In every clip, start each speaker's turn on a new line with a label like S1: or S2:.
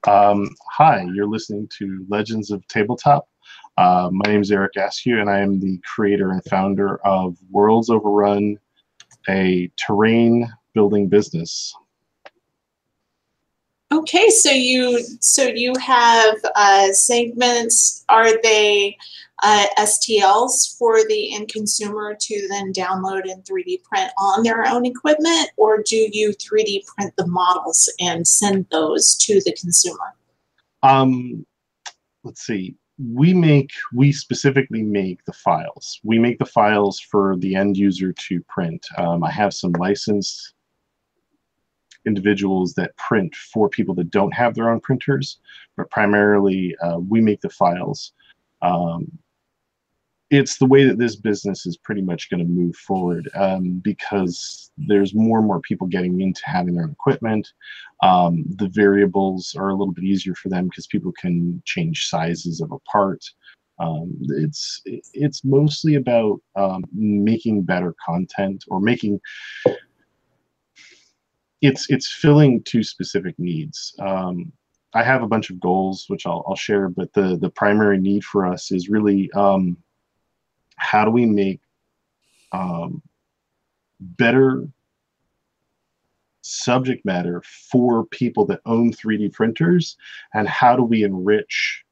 S1: Hi, you're listening to Legends of Tabletop. My name is Eric Askue, and I am the creator and founder of Worlds Overrun, a terrain building business.
S2: Okay, so you have segments. Are they STLs for the end consumer to then download and 3D print on their own equipment, or do you 3D print the models and send those to the consumer?
S1: Let's see. We specifically make the files. We make the files for the end user to print. I have some licensed individuals that print for people that don't have their own printers, but primarily we make the files. It's the way that this business is pretty much going to move forward because there's more and more people getting into having their own equipment. The variables are a little bit easier for them because people can change sizes of a part. It's mostly about making better content, or making it's filling two specific needs. I have a bunch of goals which I'll share, but the primary need for us is really how do we make better subject matter for people that own 3D printers, and how do we enrich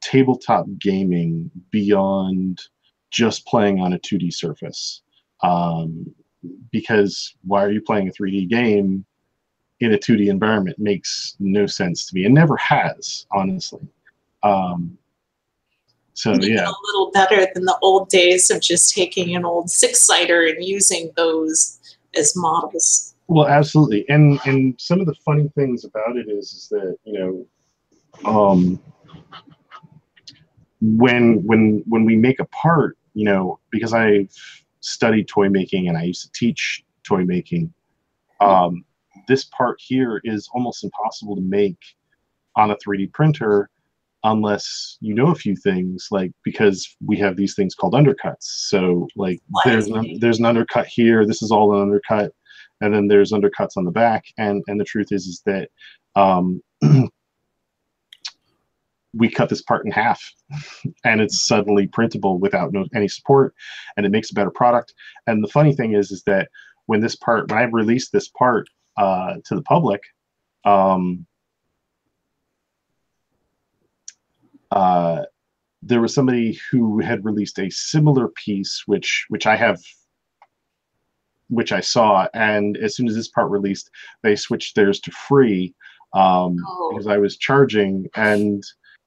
S1: tabletop gaming beyond just playing on a 2D surface? Because why are you playing a 3D game in a 2D environment? Makes no sense to me. It never has, honestly. So yeah,
S2: a little better than the old days of just taking an old six-sider and using those as models.
S1: Well, absolutely. And some of the funny things about it is that, you know, when we make a part, you know, because I've studied toy making and I used to teach toy making, this part here is almost impossible to make on a 3D printer unless you know a few things, like, because we have these things called undercuts. So like there's an undercut here, this is all an undercut, and then there's undercuts on the back, and the truth is that we cut this part in half and it's suddenly printable without any support, and it makes a better product. And the funny thing is that when I released this part to the public, there was somebody who had released a similar piece, which I saw, and as soon as this part released, they switched theirs to free because I was charging. And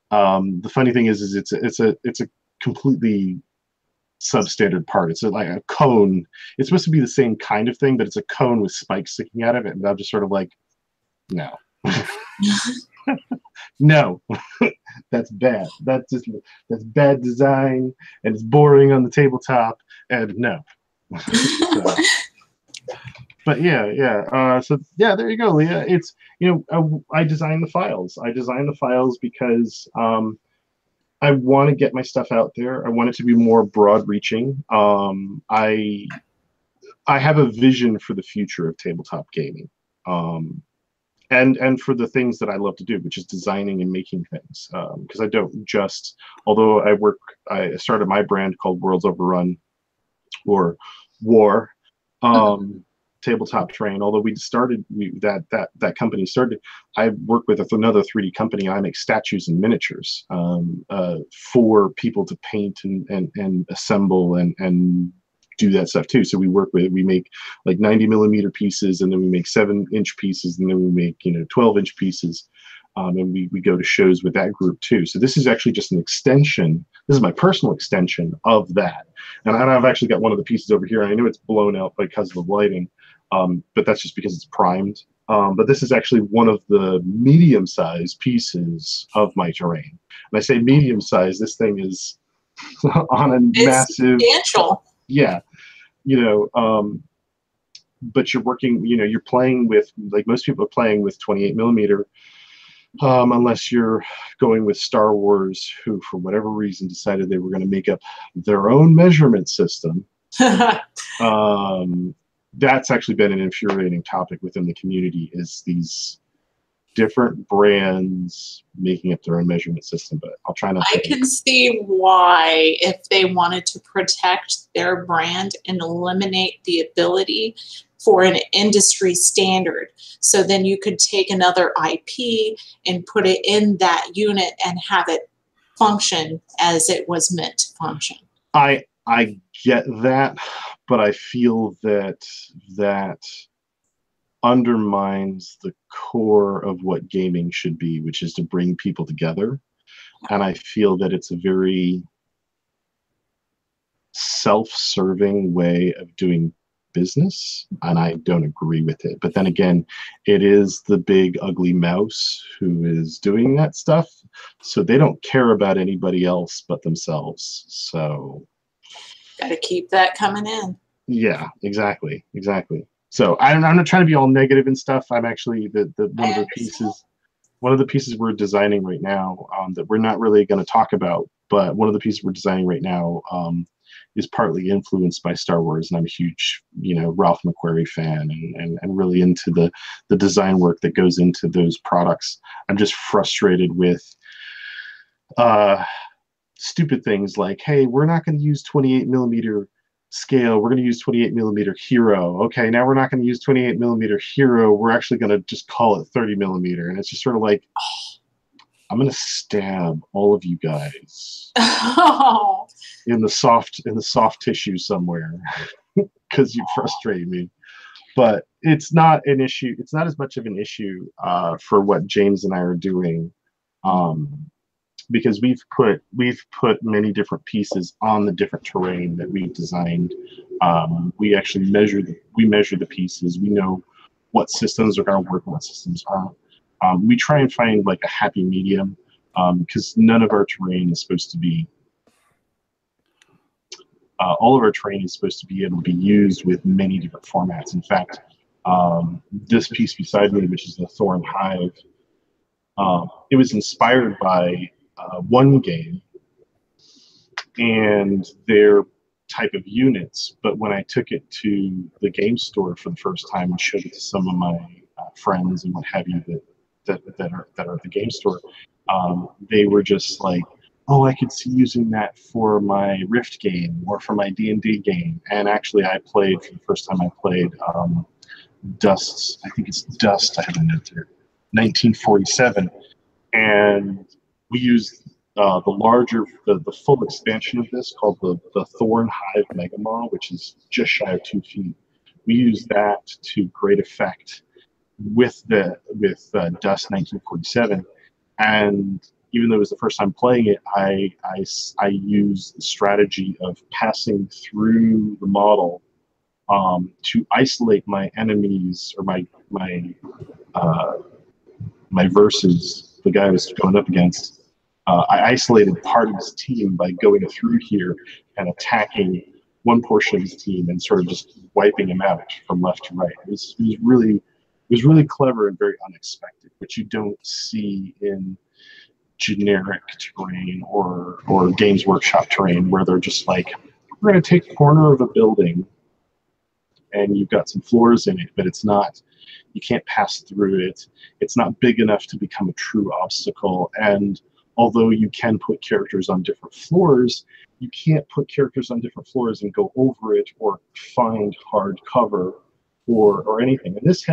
S1: the funny thing is it's a completely substandard part. It's like a cone. It's supposed to be the same kind of thing, but it's a cone with spikes sticking out of it, and I'm just sort of like, no. No, that's bad. That's bad design, and it's boring on the tabletop, and no. So, but yeah. So yeah, there you go, Leah. It's, you know, I design the files. I design the files because I want to get my stuff out there. I want it to be more broad-reaching. I have a vision for the future of tabletop gaming. And for the things that I love to do, which is designing and making things. Because I don't just, although I started my brand called Worlds Overrun, or War, Tabletop Terrain. Although that company started, I work with another 3D company. I make statues and miniatures for people to paint and assemble and do that stuff too. So we make like 90mm pieces, and then we make 7-inch pieces, and then we make, you know, 12-inch pieces, and we go to shows with that group too. So this is actually just an extension. This is my personal extension of that, and I've actually got one of the pieces over here. I know it's blown out because of the lighting, but that's just because it's primed. But this is actually one of the medium-sized pieces of my terrain. And I say medium-sized. This thing is on a massive.
S2: Substantial.
S1: Yeah, you know, but you're working, you know, you're playing with, like most people are playing with 28mm, unless you're going with Star Wars, who for whatever reason decided they were going to make up their own measurement system. That's actually been an infuriating topic within the community, is these different brands making up their own measurement system, but I'll try not to.
S2: I can see why, if they wanted to protect their brand and eliminate the ability for an industry standard. So then you could take another IP and put it in that unit and have it function as it was meant to function.
S1: I get that, but I feel that undermines the core of what gaming should be, which is to bring people together. And I feel that it's a very self-serving way of doing business, and I don't agree with it. But then again, it is the big ugly mouse who is doing that stuff, so they don't care about anybody else but themselves. So
S2: got to keep that coming in.
S1: Yeah, exactly. So I'm not trying to be all negative and stuff. I'm actually one of the pieces we're designing right now, that we're not really going to talk about, but one of the pieces we're designing right now is partly influenced by Star Wars, and I'm a huge, Ralph McQuarrie fan, and really into the design work that goes into those products. I'm just frustrated with stupid things like, hey, we're not going to use 28 millimeter scale, we're going to use 28 millimeter hero. Okay, now we're not going to use 28 millimeter hero, we're actually going to just call it 30 millimeter. And it's just sort of like, I'm going to stab all of you guys in the soft tissue somewhere because you frustrate me. But it's not an issue. It's not as much of an issue for what James and I are doing, because we've put many different pieces on the different terrain that we've designed. We actually measure the pieces. We know what systems are going to work and what systems aren't. We try and find like a happy medium, because none of our terrain is supposed to be. All of our terrain is supposed to be able to be used with many different formats. In fact, this piece beside me, which is the Thorn Hive, it was inspired by one game and their type of units. But when I took it to the game store for the first time and showed it to some of my friends and what have you that are at the game store, they were just like, oh, I could see using that for my Rift game or for my D&D game. And actually, for the first time I played Dust. I think it's Dust. I have a note there. 1947, and we used the full expansion of this called the Thorn Hive Mega Model, which is just shy of 2 feet. We used that to great effect with Dust 1947, and even though it was the first time playing it, I used the strategy of passing through the model to isolate my enemies or my versus, the guy I was going up against. I isolated part of his team by going through here and attacking one portion of his team and sort of just wiping him out from left to right. It was really clever and very unexpected, which you don't see in generic terrain or Games Workshop terrain, where they're just like, we're going to take a corner of a building and you've got some floors in it, but it's not, you can't pass through it. It's not big enough to become a true obstacle. And although you can put characters on different floors, you can't put characters on different floors and go over it or find hard cover or anything. And this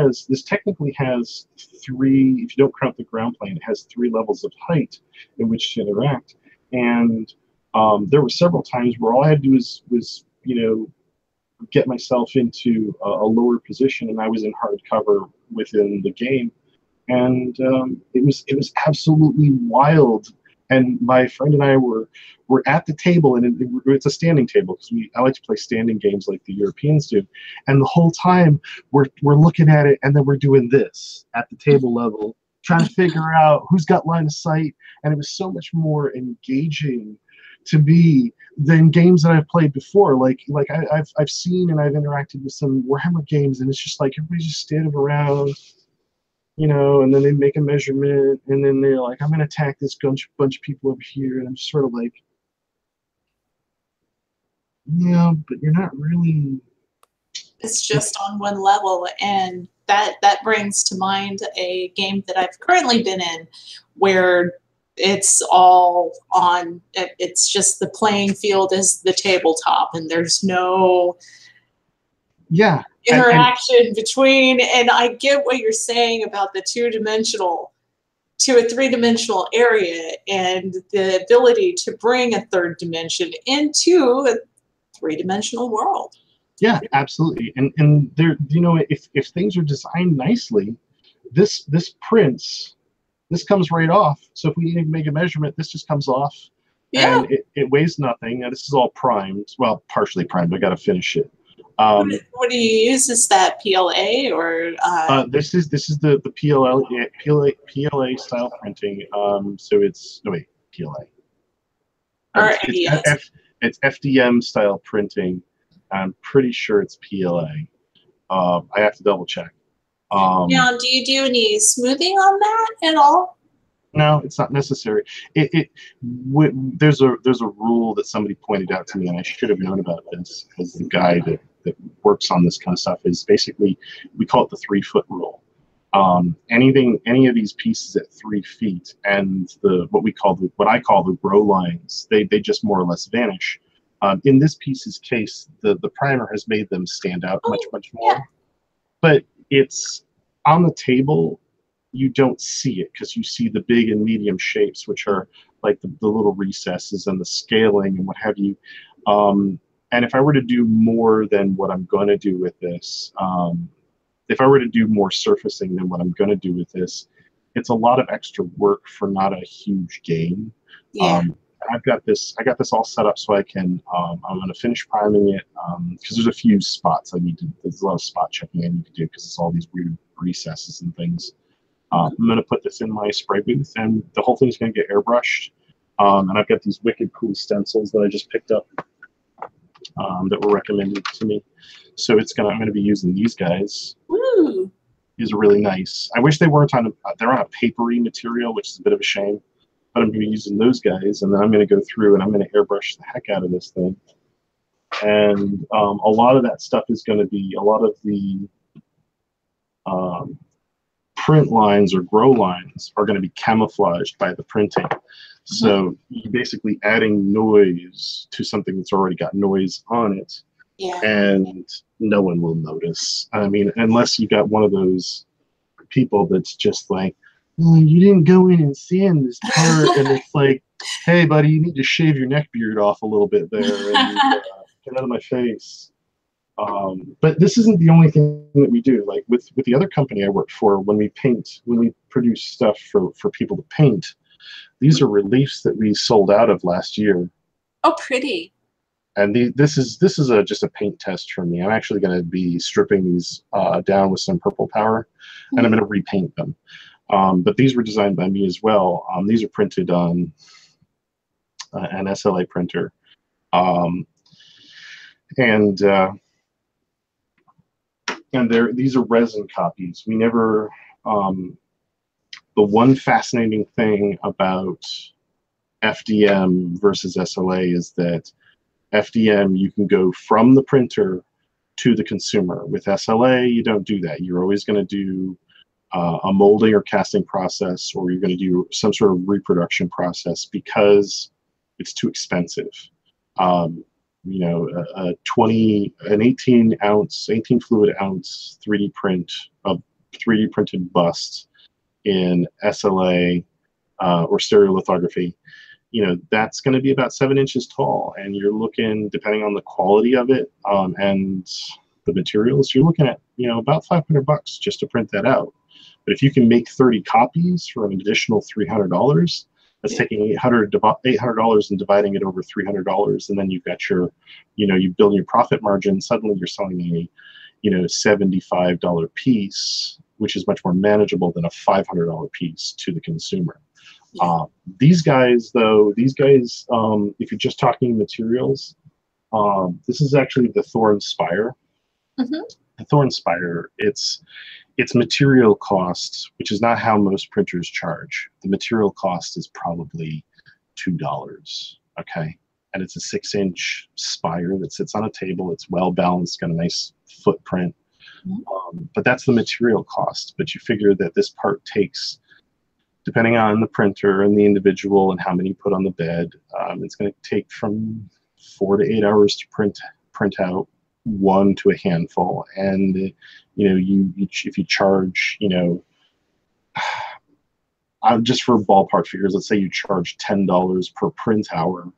S1: technically has 3, if you don't count the ground plane, it has 3 levels of height in which to interact. And there were several times where all I had to do was get myself into a lower position, and I was in hard cover within the game. And it was absolutely wild. And my friend and I were at the table, and it's a standing table because I like to play standing games like the Europeans do. And the whole time we're looking at it, and then we're doing this at the table level, trying to figure out who's got line of sight. And it was so much more engaging to me than games that I've played before. Like I've seen and I've interacted with some Warhammer games, and it's just like everybody's just standing around, and then they make a measurement, and then they're like, I'm going to attack this bunch of people over here. And I'm just sort of like, yeah, but you're not really.
S2: It's just on one level. And that brings to mind a game that I've currently been in where it's all on, it's just the playing field is the tabletop and there's no interaction between, and I get what you're saying about the two-dimensional to a three-dimensional area and the ability to bring a third dimension into a three-dimensional world.
S1: Yeah, absolutely. And there, you know, if things are designed nicely, this prints, this comes right off. So if we need to make a measurement, this just comes off.
S2: Yeah.
S1: And it weighs nothing. Now, this is all primed. Well, partially primed. I got to finish it.
S2: What do you use? Is that PLA or?
S1: This is the PLA style printing. So it's no wait PLA. It's FDM style printing. I'm pretty sure it's PLA. I have to double check.
S2: Now, do you do any smoothing on that at all?
S1: No, it's not necessary. There's a rule that somebody pointed out to me, and I should have known about this because the guy that works on this kind of stuff is basically, we call it the 3-foot rule. Any of these pieces at 3 feet and what I call the grow lines, they just more or less vanish. In this piece's case, the primer has made them stand out much more. Yeah. But it's on the table, you don't see it because you see the big and medium shapes, which are like the little recesses and the scaling and what have you. And if I were to do more than what I'm going to do with this, if I were to do more surfacing than what I'm going to do with this, it's a lot of extra work for not a huge gain.
S2: Yeah.
S1: I got this all set up so I can, I'm going to finish priming it because there's a few spots there's a lot of spot checking I need to do because it's all these weird recesses and things. I'm going to put this in my spray booth and the whole thing's going to get airbrushed. And I've got these wicked cool stencils that I just picked up that were recommended to me. So I'm going to be using these guys.
S2: Woo.
S1: These are really nice. I wish they weren't they're on a papery material, which is a bit of a shame. But I'm going to be using those guys, and then I'm going to go through and I'm going to airbrush the heck out of this thing. And a lot of that stuff is going to be, a lot of the print lines or grow lines are going to be camouflaged by the printing. So you're basically adding noise to something that's already got noise on it.
S2: Yeah.
S1: And no one will notice. I mean, unless you got one of those people that's just like, you didn't go in and sand this part, and it's like, hey, buddy, you need to shave your neck beard off a little bit there and get out of my face. But this isn't the only thing that we do. Like with the other company I work for, when we produce stuff for people to paint, these are reliefs that we sold out of last year.
S2: Oh, pretty.
S1: And this is just a paint test for me. I'm actually going to be stripping these down with some purple power, and I'm going to repaint them. But these were designed by me as well. These are printed on an SLA printer. And these are resin copies. We never, the one fascinating thing about FDM versus SLA is that FDM, you can go from the printer to the consumer. With SLA, you don't do that. You're always going to do a molding or casting process, or you're going to do some sort of reproduction process because it's too expensive. You know, an 18 fluid ounce 3D print of 3D printed bust in SLA or stereolithography, you know, that's going to be about 7 inches tall, and you're looking, depending on the quality of it and the materials, you're looking at, you know, about $500 just to print that out. But if you can make 30 copies for an additional $300, that's taking $800 and dividing it over $300, and then you've got your, you know, you build your profit margin. Suddenly you're selling a, you know, $75 piece, which is much more manageable than a $500 piece to the consumer. These guys, if you're just talking materials, this is actually the Thorn Spire. The Thorn Spire, its material cost, which is not how most printers charge. The material cost is probably $2, okay? And it's a 6-inch spire that sits on a table. It's well balanced, got a nice footprint. But that's the material cost. But you figure that this part takes, depending on the printer and the individual and how many you put on the bed, it's going to take from 4 to 8 hours to print out one to a handful. And you know, if you charge, you know, just for ballpark figures, let's say you charge $10 per print hour.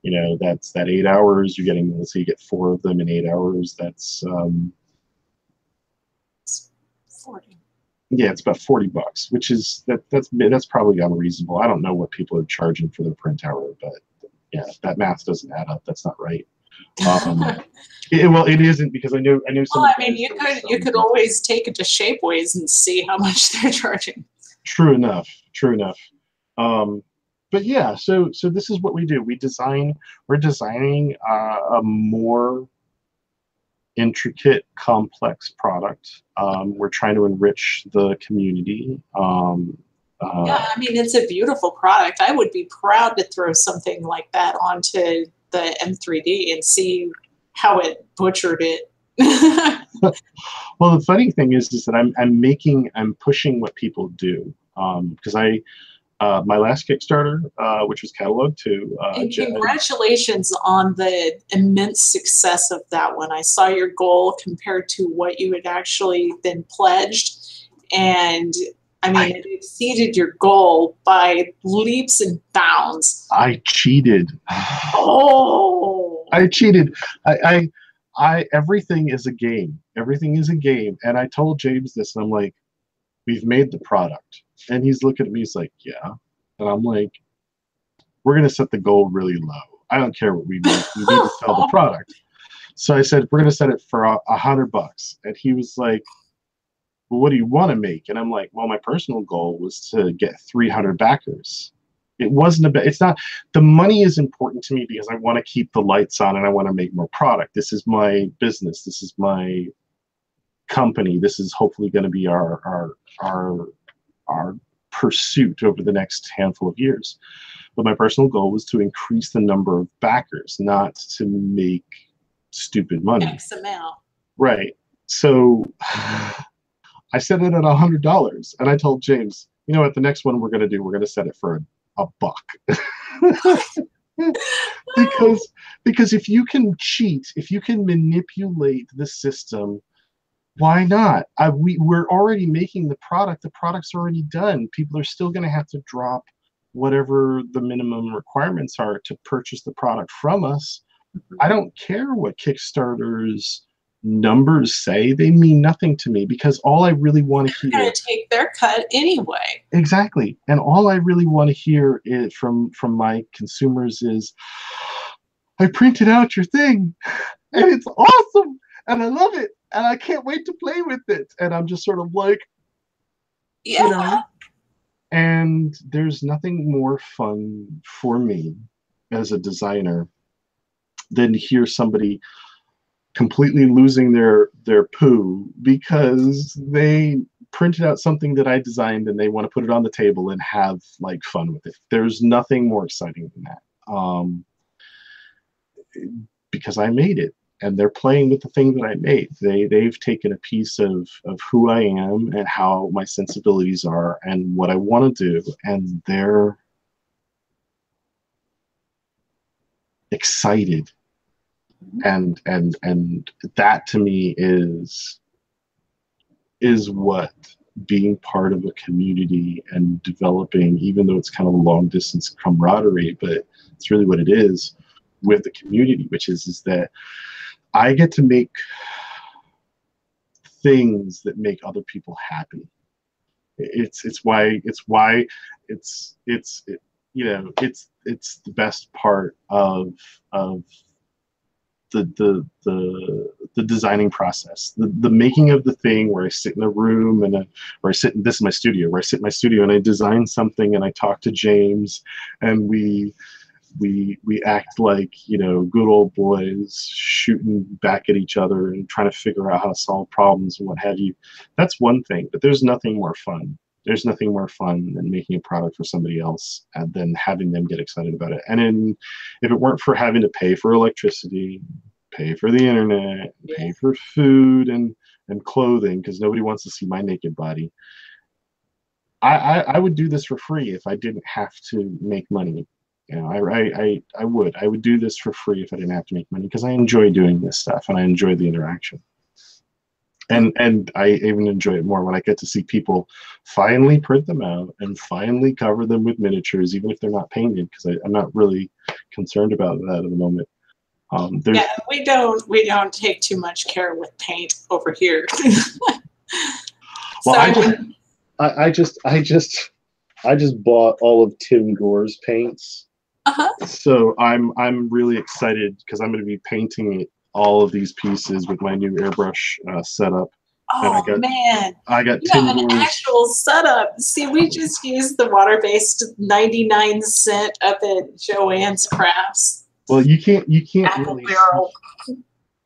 S1: You know, that's that 8 hours. You're getting, let's say you get 4 of them in 8 hours. That's
S2: 40.
S1: Yeah, it's about $40, which is that's probably unreasonable. I don't know what people are charging for their print hour, but yeah, that math doesn't add up. That's not right. Well, it isn't, because I know some.
S2: Well, I mean, you could always take it to Shapeways and see how much they're charging.
S1: True enough. True enough. But yeah, so this is what we do. We're designing a more intricate, complex product. We're trying to enrich the community.
S2: Yeah, I mean, it's a beautiful product. I would be proud to throw something like that onto the M3D and see how it butchered it.
S1: Well, the funny thing is that I'm pushing what people do, because my last Kickstarter, which was Catalog 2.
S2: And congratulations on the immense success of that one. I saw your goal compared to what you had actually been pledged, and I mean, it exceeded your goal by leaps and bounds.
S1: I cheated.
S2: Oh!
S1: I cheated. Everything is a game. Everything is a game. And I told James this, and I'm like, we've made the product. And he's looking at me, he's like, yeah. And I'm like, we're going to set the goal really low. I don't care what we make. We need to sell the product. So I said, we're going to set it for $100. And he was like, well, what do you want to make? And I'm like, well, my personal goal was to get 300 backers. It wasn't about, it's not, the money is important to me because I want to keep the lights on and I want to make more product. This is my business. This is my company. This is hopefully going to be our pursuit over the next handful of years. But my personal goal was to increase the number of backers, not to make stupid money.
S2: X amount.
S1: Right. So I set it at $100, and I told James, you know what, the next one we're going to do, we're going to set it for a buck. because if you can cheat, if you can manipulate the system, why not? We're already making the product. The product's already done. People are still going to have to drop whatever the minimum requirements are to purchase the product from us. I don't care what Kickstarter's numbers say. They mean nothing to me, because all I really want to hear...
S2: They're going to take their cut anyway.
S1: Exactly. And all I really want to hear is from my consumers is, I printed out your thing, and it's awesome, and I love it, and I can't wait to play with it. And I'm just sort of like,
S2: yeah.
S1: You know? And there's nothing more fun for me as a designer than to hear somebody completely losing their poo because they printed out something that I designed and they want to put it on the table and have like fun with it. There's nothing more exciting than that, because I made it and they're playing with the thing that I made. They've taken a piece of who I am and how my sensibilities are and what I want to do, and they're excited. And that to me is what being part of a community and developing, even though it's kind of a long distance camaraderie, but it's really what it is with the community, which is that I get to make things that make other people happy. It's you know, it's the best part of the designing process, the making of the thing, where I sit in a room or this is my studio, where I sit in my studio and I design something and I talk to James and we act like, you know, good old boys shooting back at each other and trying to figure out how to solve problems and what have you. That's one thing, but there's nothing more fun. There's nothing more fun than making a product for somebody else and then having them get excited about it. And if it weren't for having to pay for electricity, pay for the internet, pay for food, and and clothing because nobody wants to see my naked body. I would do this for free if I didn't have to make money. You know, I would do this for free if I didn't have to make money because I enjoy doing this stuff and I enjoy the interaction. And I even enjoy it more when I get to see people finally print them out and finally cover them with miniatures, even if they're not painted, because I'm not really concerned about that at the moment.
S2: Yeah, we don't take too much care with paint over here.
S1: Well,
S2: So,
S1: I just bought all of Tim Gore's paints. So I'm really excited because I'm going to be painting all of these pieces with my new airbrush setup.
S2: Oh man,
S1: I got
S2: you
S1: Tim
S2: have an
S1: Gore's
S2: actual setup. See, we just used the water-based 99-cent up at Joann's Crafts.
S1: Well, you can't
S2: Apple
S1: really
S2: barrel.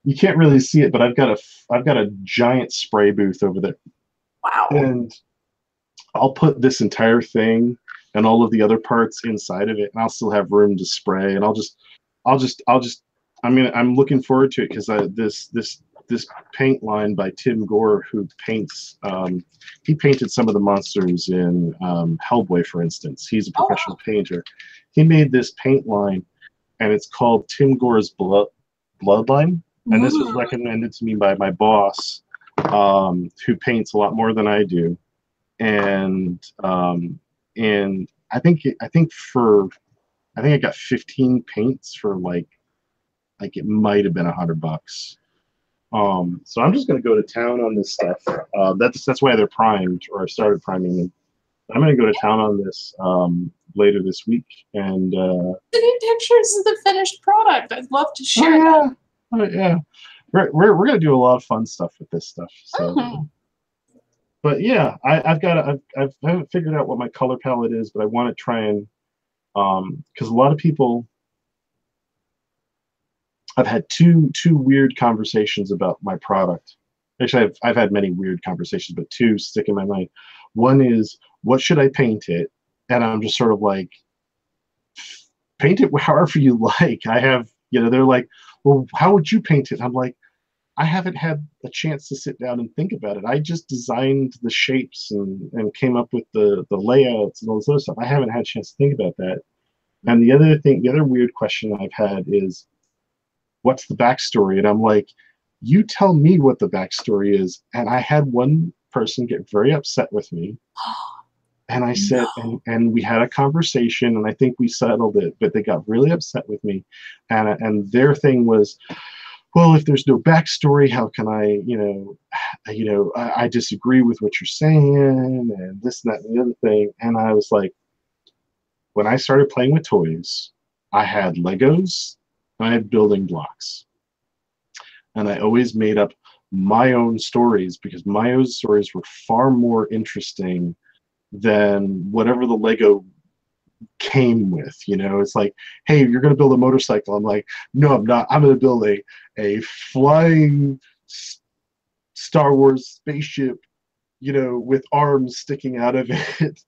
S1: you can't really see it, but I've got a giant spray booth over there.
S2: Wow.
S1: And I'll put this entire thing and all of the other parts inside of it, and I'll still have room to spray. And I'm looking forward to it because this paint line by Tim Gore, who paints, he painted some of the monsters in Hellboy, for instance. He's a professional painter. He made this paint line, and it's called Tim Gore's Bloodline. And this was recommended to me by my boss, who paints a lot more than I do. And I think I got 15 paints for like it might have been $100. So I'm just gonna go to town on this stuff. That's why they're primed, or I started priming them. I'm gonna go to town on this later this week and
S2: Send pictures of the finished product. I'd love to share.
S1: Yeah. We're gonna do a lot of fun stuff with this stuff. So. But yeah, I haven't figured out what my color palette is, but I want to try and because a lot of people, I've had two weird conversations about my product. Actually, I've had many weird conversations, but two stick in my mind. One is, what should I paint it? And I'm just sort of like, paint it however you like. I have, they're like, well, how would you paint it? I'm like, I haven't had a chance to sit down and think about it. I just designed the shapes and came up with the layouts and all this other stuff. I haven't had a chance to think about that. And the other weird question I've had is, what's the backstory? And I'm like, you tell me what the backstory is. And I had one person get very upset with me. And I said, and we had a conversation, and I think we settled it, but they got really upset with me. And their thing was, well, if there's no backstory, how can I disagree with what you're saying, and this and that and the other thing. And I was like, when I started playing with toys, I had Legos, and I had building blocks. And I always made up my own stories because my own stories were far more interesting than whatever the Lego came with. It's like, hey, you're going to build a motorcycle. I'm like, no, I'm not. I'm going to build a flying Star Wars spaceship, with arms sticking out of it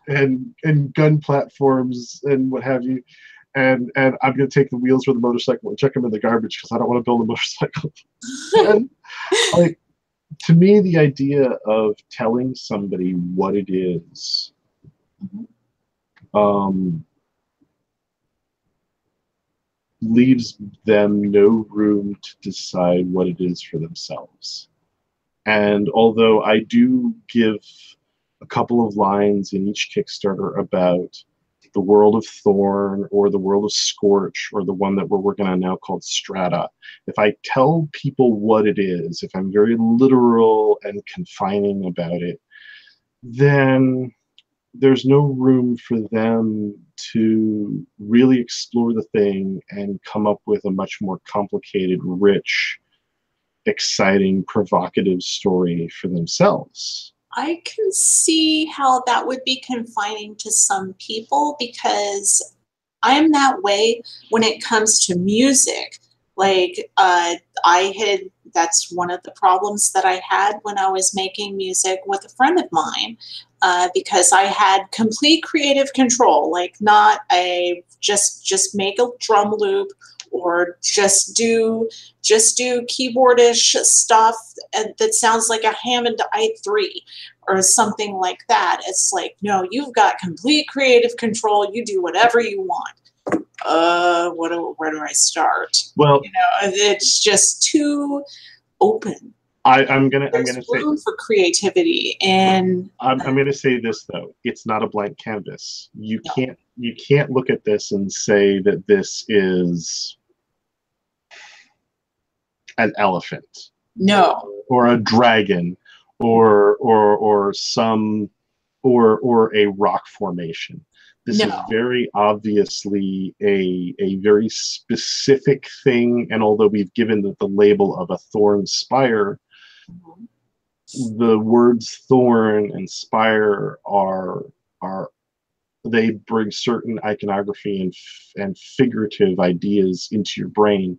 S1: and gun platforms and what have you. And I'm going to take the wheels for the motorcycle and chuck them in the garbage because I don't want to build a motorcycle. And, like, to me, the idea of telling somebody what it is, leaves them no room to decide what it is for themselves. And although I do give a couple of lines in each Kickstarter about the world of Thorn or the world of Scorch or the one that we're working on now called Strata, if I tell people what it is, if I'm very literal and confining about it, then there's no room for them to really explore the thing and come up with a much more complicated, rich, exciting, provocative story for themselves.
S2: I can see how that would be confining to some people because I'm that way when it comes to music. Like, that's one of the problems that I had when I was making music with a friend of mine, because I had complete creative control, like not just make a drum loop or just do keyboardish stuff that sounds like a Hammond i3 or something like that. It's like, no, you've got complete creative control. You do whatever you want. Where do I start?
S1: Well,
S2: it's just too open.
S1: I'm gonna say
S2: room for creativity, and
S1: I'm gonna say this though: it's not a blank canvas. You can't look at this and say that this is an elephant, or a dragon, or some or a rock formation. This is very obviously a very specific thing, and although we've given the label of a thorn spire, the words thorn and spire they bring certain iconography and figurative ideas into your brain.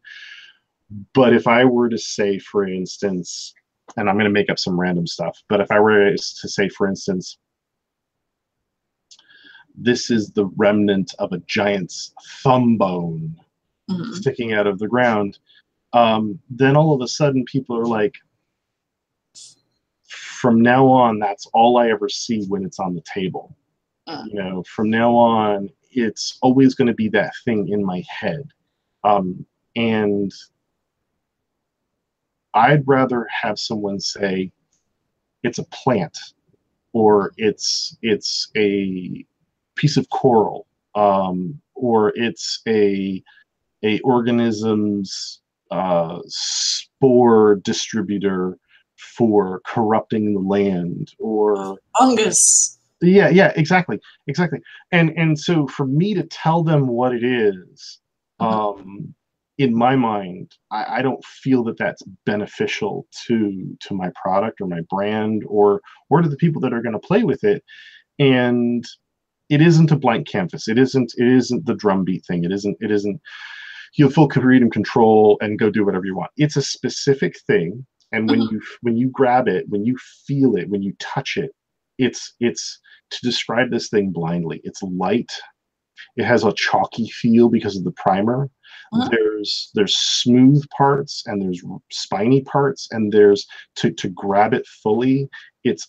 S1: But if I were to say, for instance, and I'm going to make up some random stuff, but if I were to say, for instance, this is the remnant of a giant's thumb bone sticking out of the ground, then all of a sudden people are like, from now on, that's all I ever see when it's on the table. From now on, it's always going to be that thing in my head. And I'd rather have someone say it's a plant, or it's a piece of coral, or it's a organism's spore distributor for corrupting the land, or
S2: fungus.
S1: Yeah, exactly. And so for me to tell them what it is, in my mind, I don't feel that that's beneficial to my product or my brand or to the people that are going to play with it. And it isn't a blank canvas. It isn't the drumbeat thing. It isn't you have full creative control and go do whatever you want. It's a specific thing. And when you grab it, when you feel it, when you touch it, it's to describe this thing blindly. It's light. It has a chalky feel because of the primer. There's smooth parts and there's spiny parts, and there's to grab it fully. It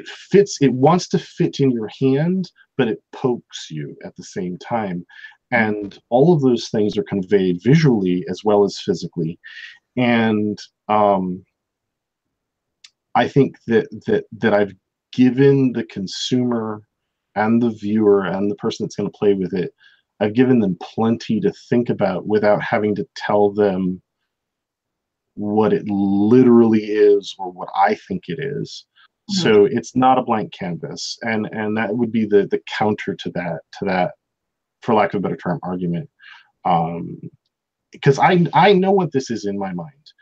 S1: fits. It wants to fit in your hand, but it pokes you at the same time. And all of those things are conveyed visually as well as physically. And I think that I've given the consumer and the viewer and the person that's going to play with it, I've given them plenty to think about without having to tell them what it literally is or what I think it is. So it's not a blank canvas, and that would be the counter to that, for lack of a better term, argument. Because I know what this is in my mind.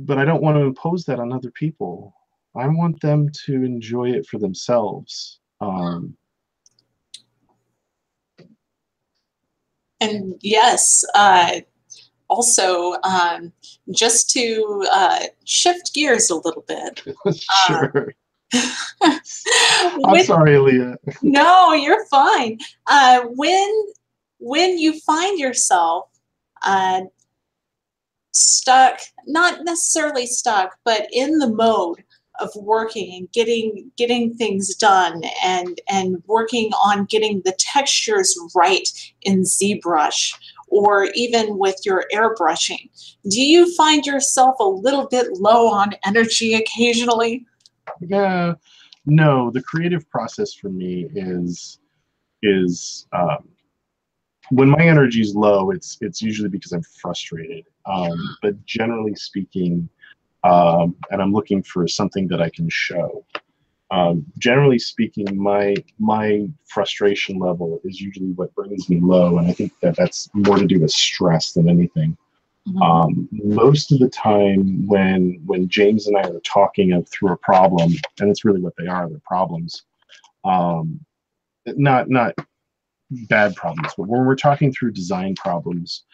S1: But I don't want to impose that on other people. I want them to enjoy it for themselves.
S2: And yes, also, just to shift gears a little bit.
S1: Sure. I'm sorry, Leah.
S2: No, you're fine. When you find yourself stuck, not necessarily stuck, but in the mode of working and getting things done and working on getting the textures right in ZBrush, or even with your airbrushing, do you find yourself a little bit low on energy occasionally?
S1: Yeah, no. The creative process for me is when my energy is low, it's usually because I'm frustrated. But generally speaking, and I'm looking for something that I can show. Generally speaking, my frustration level is usually what brings me low, and I think that's more to do with stress than anything. Most of the time when James and I are talking through a problem, and it's really what they are, they're problems, not bad problems, but when we're talking through design problems,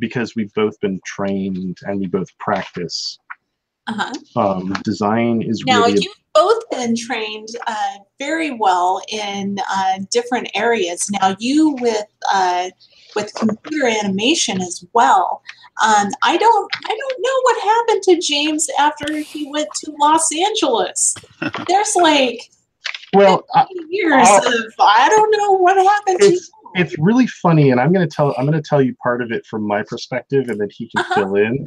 S1: because we've both been trained and we both practice, Design is
S2: Now,
S1: really
S2: you've both been trained very well in different areas. Now, you with computer animation as well. I don't know what happened to James after he went to Los Angeles. There's like 50 years of I don't know what happened to you.
S1: It's really funny, and I'm going to tell you part of it from my perspective, and then he can fill in.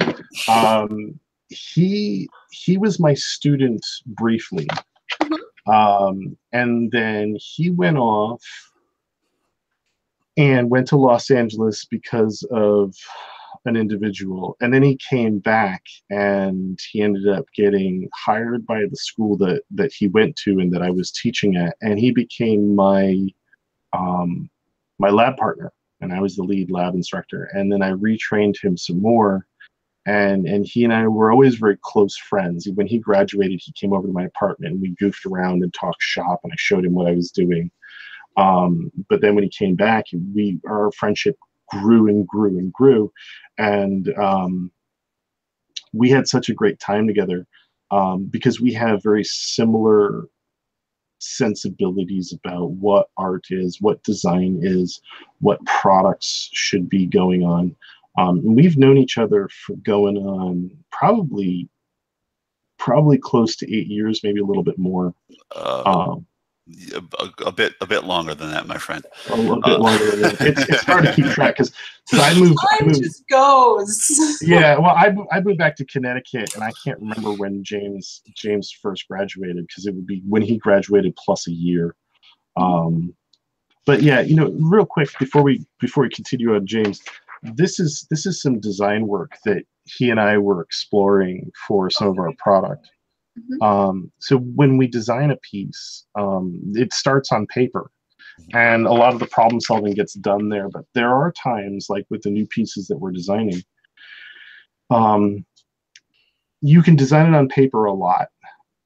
S1: He was my student briefly, and then he went off and went to Los Angeles because of an individual, and then he came back and he ended up getting hired by the school that he went to and that I was teaching at, and he became my my lab partner, and I was the lead lab instructor. And then I retrained him some more, and he and I were always very close friends. When he graduated, he came over to my apartment and we goofed around and talked shop, and I showed him what I was doing. But then when he came back, our friendship grew and grew and grew, and we had such a great time together because we have very similar sensibilities about what art is, what design is, what products should be going on. And we've known each other for going on probably close to 8 years, maybe a little bit more.
S3: A bit longer than that, my friend.
S1: A bit longer than that. It's hard to keep track because I moved.
S2: Time just goes.
S1: Yeah, well, I moved back to Connecticut, and I can't remember when James first graduated, because it would be when he graduated plus a year. But yeah, real quick before we continue on, James, this is some design work that he and I were exploring for some of our product. So when we design a piece, it starts on paper, and a lot of the problem solving gets done there. But there are times, like with the new pieces that we're designing, you can design it on paper a lot,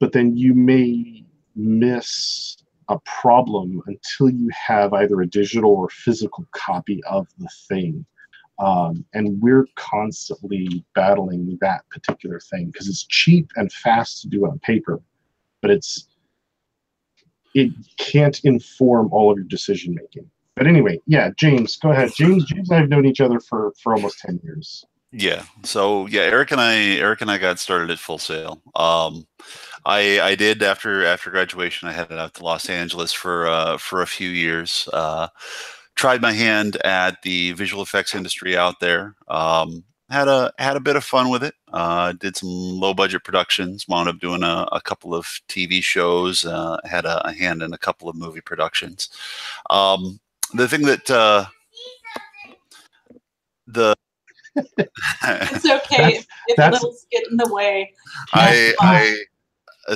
S1: but then you may miss a problem until you have either a digital or physical copy of the thing. And we're constantly battling that particular thing because it's cheap and fast to do on paper, but it can't inform all of your decision making. But anyway, yeah, James, go ahead. James and I have known each other for almost 10 years.
S3: Yeah. So yeah, Eric and I got started at Full Sail. I did after graduation. I headed out to Los Angeles for a few years. Tried my hand at the visual effects industry out there. Had a bit of fun with it. Did some low budget productions. Wound up doing a couple of TV shows. Had a hand in a couple of movie productions. The thing that
S2: it's okay if littles get in the way.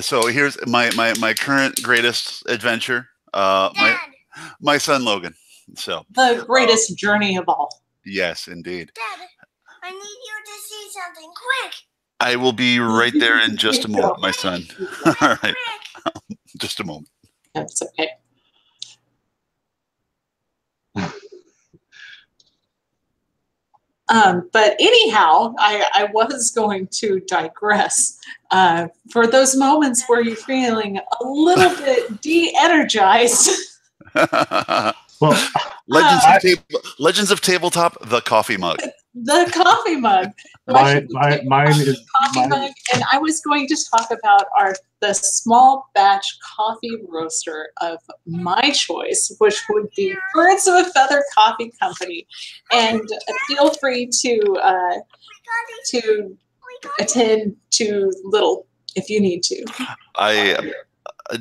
S3: So here's my current greatest adventure. My son Logan. So
S2: the greatest journey of all.
S3: Yes, indeed.
S4: Dad, I need you to see something quick.
S3: I will be right there in just a moment, my son. All right. Just a moment.
S2: That's okay. But anyhow, I was going to digress. For those moments where you're feeling a little bit de-energized.
S1: Well,
S3: Legends of Tabletop, the coffee mug.
S2: The coffee mug.
S1: Mine is
S2: coffee mug, and I was going to talk about the small batch coffee roaster of my choice, which would be Birds of a Feather Coffee Company. And feel free to attend to Little if you need to.
S3: I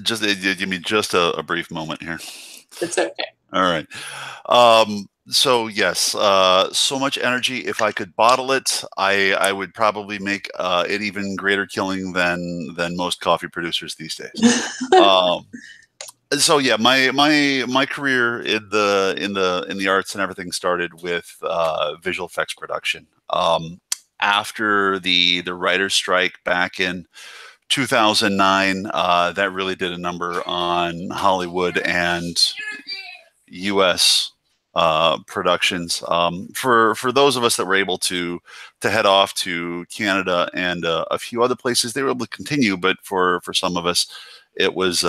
S3: just give me just a brief moment here.
S2: It's okay.
S3: All right. So yes, so much energy. If I could bottle it, I would probably make an even greater killing than most coffee producers these days. So yeah, my career in the arts and everything started with visual effects production. After the writer's strike back in 2009, that really did a number on Hollywood and U.S. productions. For those of us that were able to head off to Canada and a few other places, they were able to continue. But for some of us, it was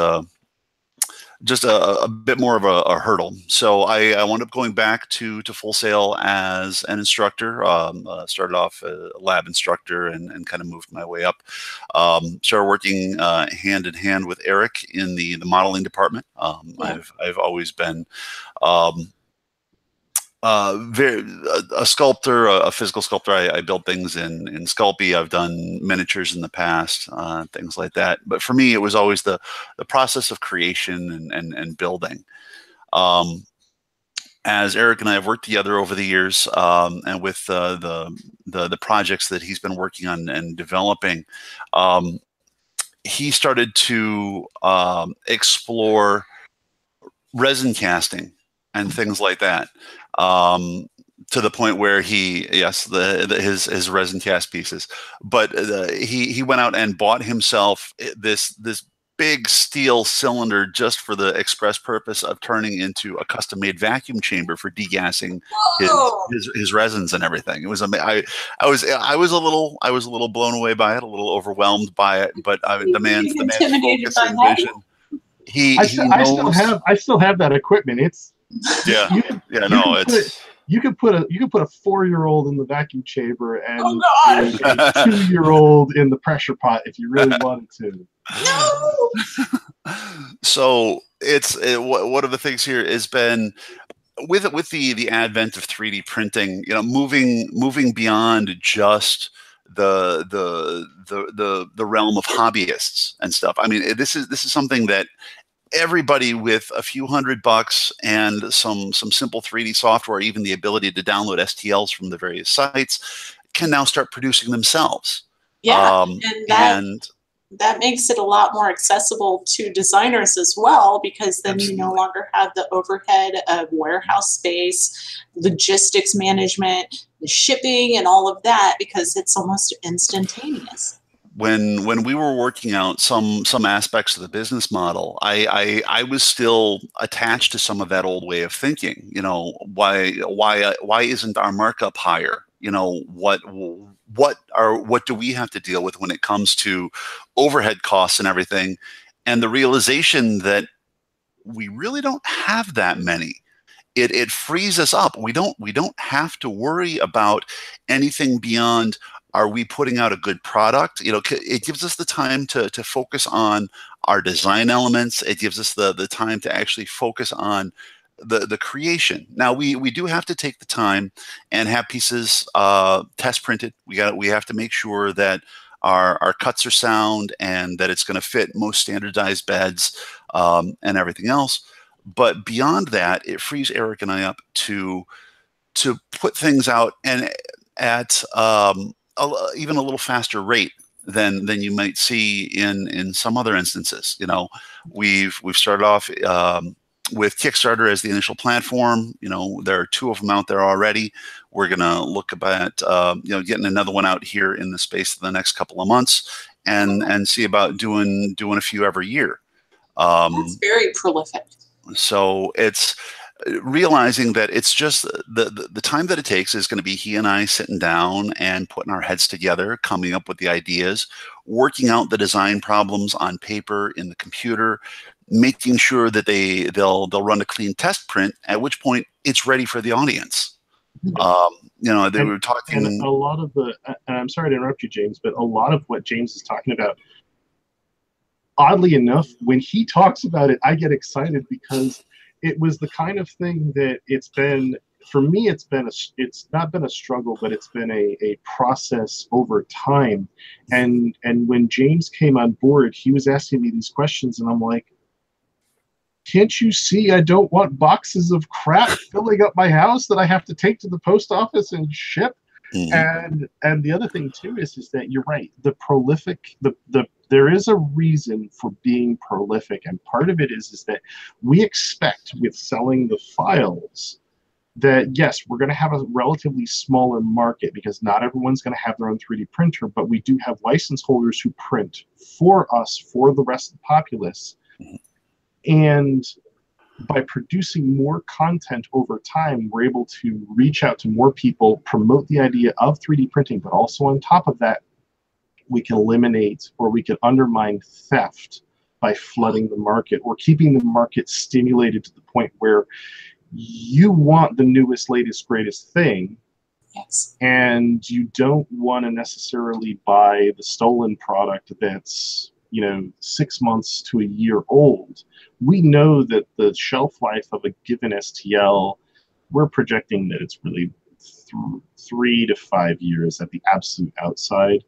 S3: just a bit more of a hurdle. So I wound up going back to Full Sail as an instructor. Started off a lab instructor and kind of moved my way up. Started working hand in hand with Eric in the modeling department. I've always been a sculptor, a physical sculptor. I build things in Sculpey. I've done miniatures in the past, things like that. But for me, it was always the process of creation and building. As Eric and I have worked together over the years, and with the projects that he's been working on and developing, he started to explore resin casting and things like that. To the point where his resin cast pieces, but he went out and bought himself this big steel cylinder just for the express purpose of turning into a custom-made vacuum chamber for degassing his resins and everything. It was amazing. I was a little blown away by it, a little overwhelmed by it, but the man's focus and vision.
S1: I still have that equipment. It's you could put a 4-year-old in the vacuum chamber and a 2-year-old in the pressure pot if you really wanted to.
S2: No.
S3: So one of the things here has been with the advent of 3D printing, moving beyond just the realm of hobbyists and stuff. I mean, this is something that everybody with a few $100 and some simple 3D software, even the ability to download STLs from the various sites, can now start producing themselves.
S2: Yeah, and that makes it a lot more accessible to designers as well, because then you no longer have the overhead of warehouse space, logistics management, the shipping, and all of that, because it's almost instantaneous.
S3: When we were working out some aspects of the business model, I was still attached to some of that old way of thinking. Why isn't our markup higher? What do we have to deal with when it comes to overhead costs and everything? And the realization that we really don't have that many. It frees us up. We don't have to worry about anything beyond, are we putting out a good product? It gives us the time to focus on our design elements. It gives us the time to actually focus on the creation. Now we do have to take the time and have pieces test printed. We have to make sure that our cuts are sound and that it's going to fit most standardized beds and everything else. But beyond that, it frees Eric and I up to put things out and at even a little faster rate than you might see in some other instances. We've started off with Kickstarter as the initial platform. There are 2 of them out there already. We're gonna look at getting another one out here in the space of the next couple of months, and see about doing a few every year.
S2: That's very prolific.
S3: So it's realizing that it's just the time that it takes is going to be he and I sitting down and putting our heads together, coming up with the ideas, working out the design problems on paper in the computer, making sure that they'll run a clean test print, at which point it's ready for the audience. They were talking,
S1: and a lot of and I'm sorry to interrupt you, James, but a lot of what James is talking about, oddly enough, when he talks about it, I get excited, because it was the kind of thing that it's been, for me, it's not been a struggle, but it's been a process over time. And when James came on board, he was asking me these questions, and I'm like, can't you see I don't want boxes of crap filling up my house that I have to take to the post office and ship? Mm-hmm. And the other thing too is that you're right. The prolific, there is a reason for being prolific, and part of it is that we expect with selling the files that yes, we're going to have a relatively smaller market, because not everyone's going to have their own 3D printer, but we do have license holders who print for us, for the rest of the populace. Mm-hmm. And by producing more content over time, we're able to reach out to more people, promote the idea of 3D printing, but also on top of that, we can eliminate or we can undermine theft by flooding the market or keeping the market stimulated to the point where you want the newest, latest, greatest thing.
S2: Yes.
S1: And you don't want to necessarily buy the stolen product that's, 6 months to a year old. We know that the shelf life of a given STL, we're projecting that it's really 3 to 5 years at the absolute outside.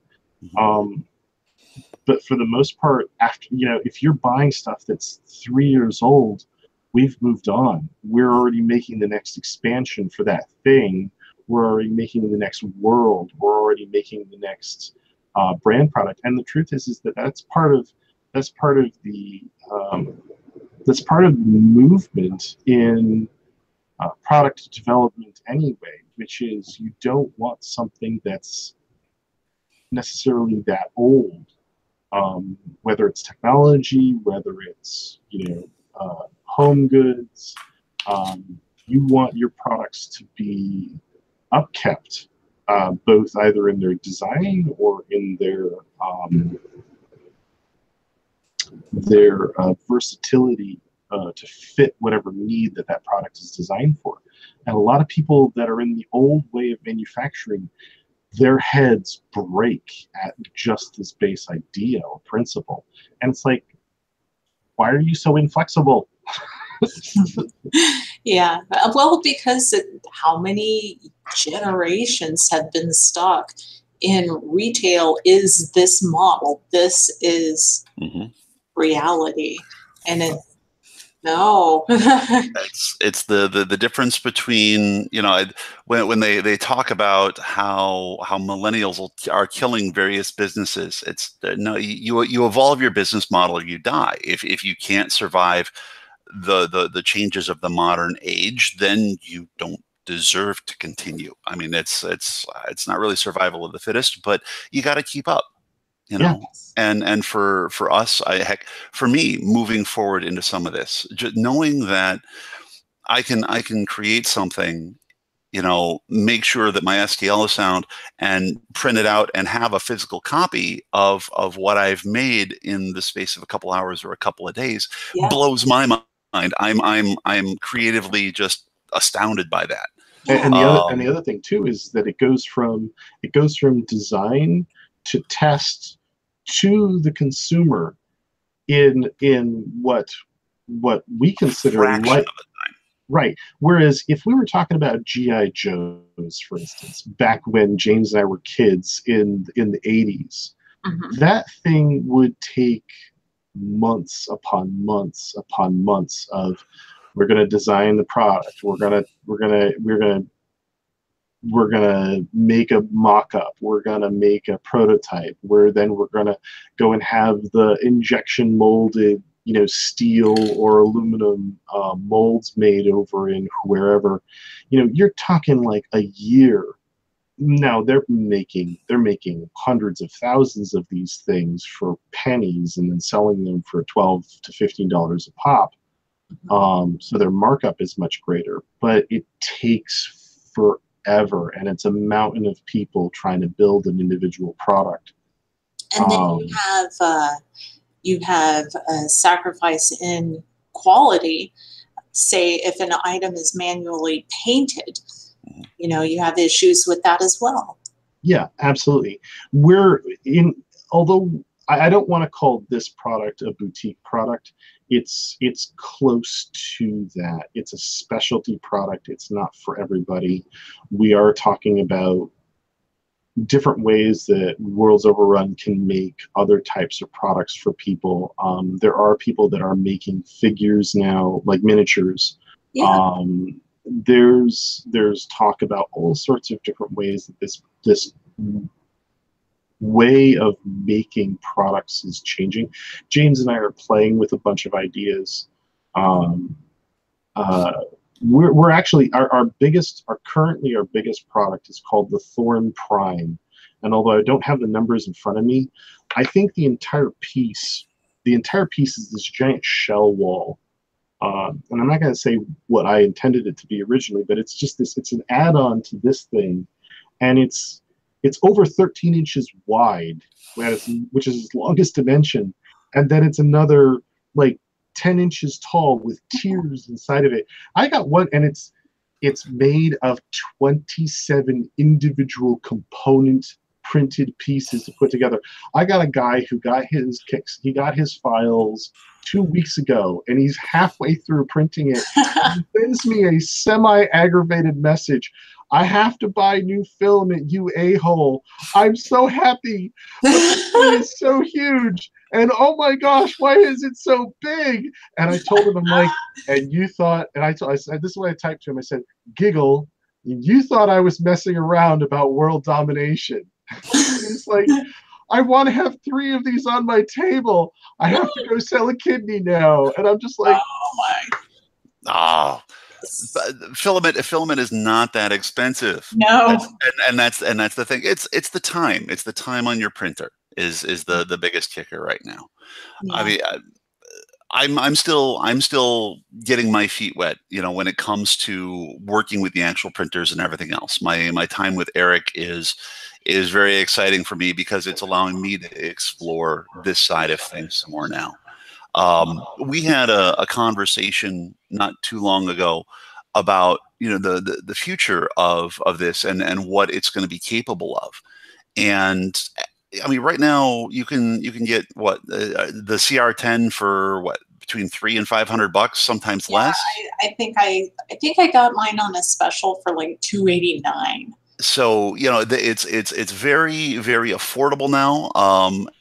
S1: But for the most part, after, if you're buying stuff that's 3 years old, we've moved on. We're already making the next expansion for that thing. We're already making the next world. We're already making the next brand product. And the truth is that that's part of the movement in product development anyway, which is you don't want something that's necessarily that old, whether it's technology, whether it's home goods. You want your products to be upkept, both either in their design or in their versatility to fit whatever need that product is designed for. And a lot of people that are in the old way of manufacturing, their heads break at just this base idea or principle. And it's like, why are you so inflexible?
S2: Yeah, well, because how many generations have been stuck in retail is this model. This is reality. And no.
S3: It's the difference between, when they talk about how millennials are killing various businesses. It's no, you evolve your business model or you die. If you can't survive the changes of the modern age, then you don't deserve to continue. I mean, it's not really survival of the fittest, but you got to keep up.
S1: Yeah.
S3: And for us, for me, moving forward into some of this, just knowing that I can create something, make sure that my STL is sound and print it out and have a physical copy of what I've made in the space of a couple hours or a couple of days blows my mind. I'm creatively just astounded by that.
S1: And the other thing too is that it goes from design to test to the consumer in what we consider like right. Whereas if we were talking about G.I. Joes, for instance, back when James and I were kids in the 80s, that thing would take months upon months upon months of, we're going to design the product, we're going to make a mock-up, we're going to make a prototype, we're going to go and have the injection molded steel or aluminum molds made over in wherever. You're talking like a year. Now they're making hundreds of thousands of these things for pennies and then selling them for $12 to $15 a pop. So their markup is much greater, but it takes forever, and it's a mountain of people trying to build an individual product.
S2: And then you have a sacrifice in quality. Say if an item is manually painted, you have issues with that as well.
S1: Yeah, absolutely. Although I don't want to call this product a boutique product, it's close to that. It's a specialty product. It's not for everybody. We are talking about different ways that Worlds Overrun can make other types of products for people. There are people that are making figures now, like miniatures. Yeah. There's talk about all sorts of different ways that this way of making products is changing. James and I are playing with a bunch of ideas. We're actually currently our biggest product is called the Thorn Prime, and although I don't have the numbers in front of me, I think the entire piece is this giant shell wall And I'm not going to say what I intended it to be originally, but it's just this. It's an add-on to this thing, and it's over 13 inches wide, which is its longest dimension, and then it's another like 10 inches tall with tiers inside of it. I got one, and it's made of 27 individual component printed pieces to put together. I got a guy who got his files 2 weeks ago, and he's halfway through printing it. He sends me a semi-aggravated message. I have to buy new filament, you a-hole. I'm so happy. This thing is so huge. And oh my gosh, why is it so big? And I told him, I'm like, and you thought, and I said, this is what I typed to him. I said, giggle, you thought I was messing around about world domination. It's like, I want to have 3 of these on my table. I have to go sell a kidney now. And I'm just like,
S2: oh my.
S3: Oh, filament is not that expensive.
S2: No.
S3: And that's the thing. It's the time. It's the time on your printer is the biggest kicker right now. Yeah. I mean, I'm still getting my feet wet, you know, when it comes to working with the actual printers and everything else. My time with Eric is very exciting for me because it's allowing me to explore this side of things some more now. We had a conversation not too long ago about, you know, the future of this and what it's going to be capable of. And I mean, right now you can get what the CR10 for what, between $300 and $500, sometimes less.
S2: I think I got mine on a special for like $289.
S3: So, you know, it's very, very affordable now.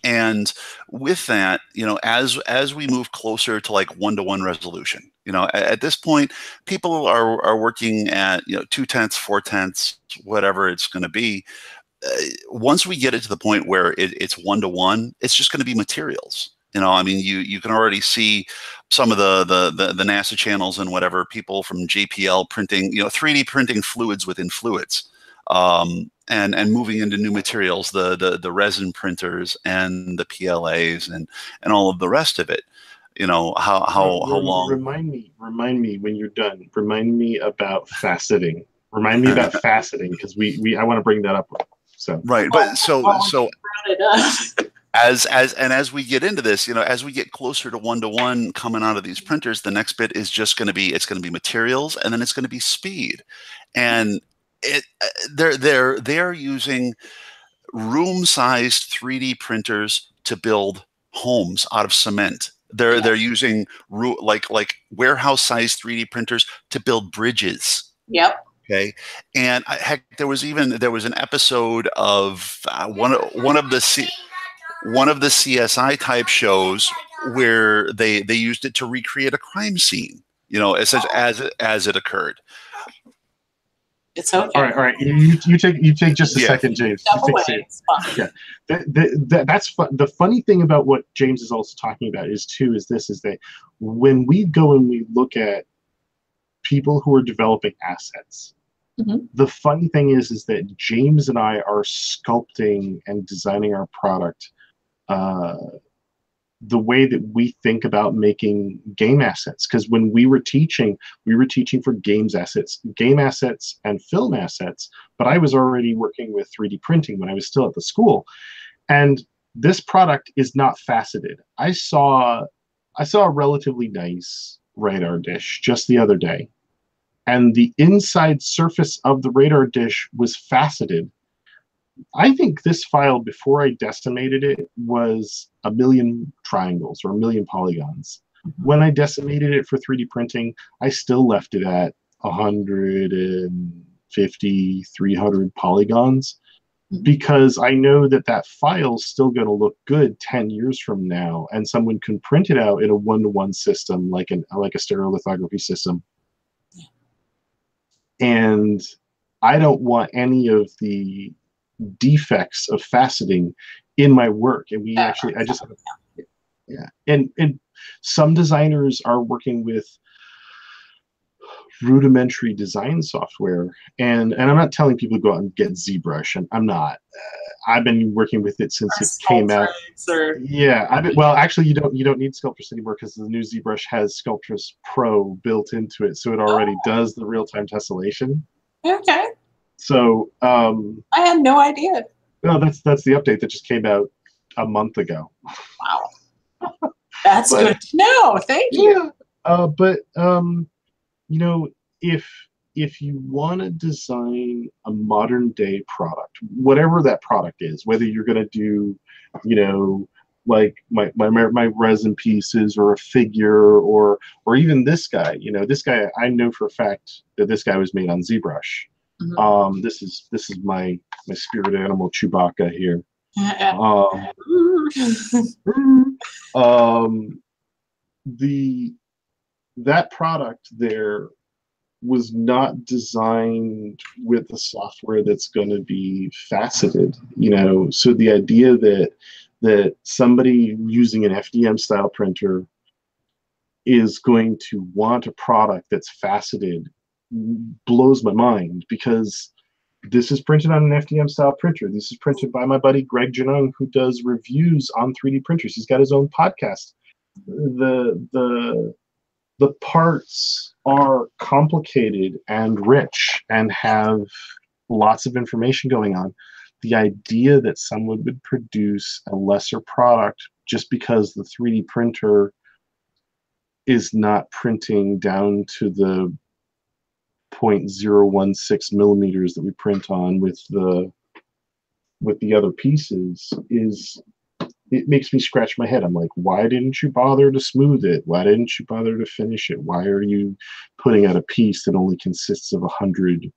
S3: And with that, you know, as we move closer to like 1-to-1 resolution, you know, at this point, people are working at, you know, 2/10, 4/10, whatever it's going to be. Once we get it to the point where it's 1-to-1, it's just going to be materials. You know, I mean, you can already see some of the NASA channels and whatever, people from JPL printing, you know, 3D printing fluids within fluids. And moving into new materials, the resin printers and the PLAs and all of the rest of it. You know, how long?
S1: Remind me when you're done. Remind me about faceting. Remind me about faceting, because I want to bring that up. So
S3: right, but so as we get into this, you know, as we get closer to 1-to-1 coming out of these printers, the next bit is just going to be materials, and then it's going to be speed, and they're using room-sized 3D printers to build homes out of cement. They're using like warehouse-sized 3D printers to build bridges.
S2: Yep.
S3: Okay, and heck, there was an episode of one of the CSI type shows where they used it to recreate a crime scene. You know, as it occurred.
S2: It's okay.
S1: All right. You take just a second, James. Yeah, that's fun. The funny thing about what James is also talking about is that when we go and we look at people who are developing assets, the funny thing is that James and I are sculpting and designing our product the way that we think about making game assets. Because when we were teaching for game assets and film assets, but I was already working with 3D printing when I was still at the school. And this product is not faceted. I saw a relatively nice radar dish just the other day, and the inside surface of the radar dish was faceted. I think this file, before I decimated it, was 1 million triangles or 1 million polygons. When I decimated it for 3D printing, I still left it at 150, 300 polygons, because I know that file's still going to look good 10 years from now, and someone can print it out in a 1-to-1 system, like a stereolithography system. And I don't want any of the defects of faceting in my work. And and some designers are working with rudimentary design software, and I'm not telling people to go out and get ZBrush, and I'm not. I've been working with it since
S2: Or
S1: it came out.
S2: Or...
S1: Yeah, well, actually, you don't need Sculptress anymore because the new ZBrush has Sculptress Pro built into it, so it already does the real-time tessellation.
S2: Okay.
S1: So
S2: I had no idea.
S1: no, that's the update that just came out a month ago.
S2: Wow, that's good to know. Thank you.
S1: But you know, if you want to design a modern day product, whatever that product is, whether you're going to do, you know, like my resin pieces or a figure or even this guy, you know, this guy, I know for a fact that this guy was made on ZBrush.
S2: Mm-hmm.
S1: This is my spirit animal Chewbacca here. That product there was not designed with the software that's going to be faceted, you know. So the idea that somebody using an FDM style printer is going to want a product that's faceted blows my mind, because this is printed on an FDM style printer. This is printed by my buddy Greg Janung, who does reviews on 3D printers. He's got his own podcast. The parts are complicated and rich and have lots of information going on. The idea that someone would produce a lesser product just because the 3D printer is not printing down to the 0.016 millimeters that we print on with the other pieces it makes me scratch my head. I'm like, why didn't you bother to smooth it? Why didn't you bother to finish it? Why are you putting out a piece that only consists of 100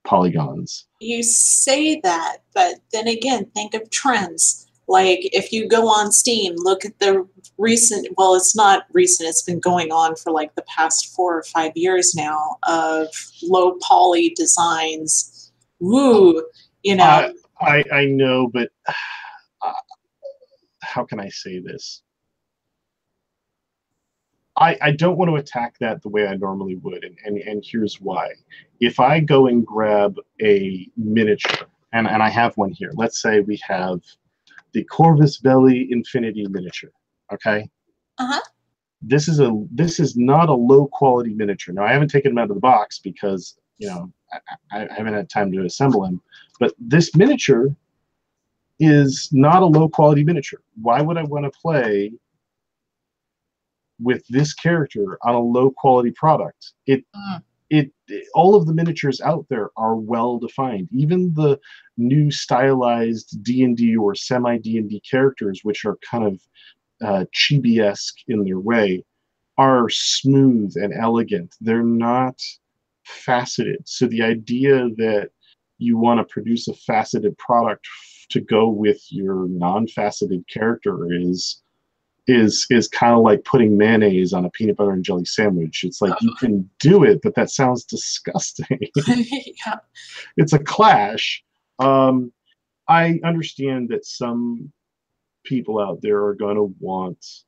S1: polygons?
S2: You say that, but then again, think of trends. Like if you go on Steam, look at the recent, well, it's not recent, it's been going on for like the past 4 or 5 years now, of low poly designs. Woo, you know.
S1: I know, but how can I say this? I don't want to attack that the way I normally would, and here's why. If I go and grab a miniature, and I have one here, let's say we have the Corvus Belli Infinity miniature, okay?
S2: Uh-huh.
S1: This is not a low quality miniature. Now, I haven't taken them out of the box because, you know, I haven't had time to assemble them, but this miniature is not a low quality miniature. Why would I want to play with this character on a low quality product? All of the miniatures out there are well defined. Even the new stylized D&D or semi D&D characters, which are kind of chibi-esque in their way, are smooth and elegant. They're not faceted. So the idea that you want to produce a faceted product to go with your non-faceted character is kind of like putting mayonnaise on a peanut butter and jelly sandwich. It's like, you can do it, but that sounds disgusting.
S2: Yeah.
S1: It's a clash. I understand that some people out there are going to want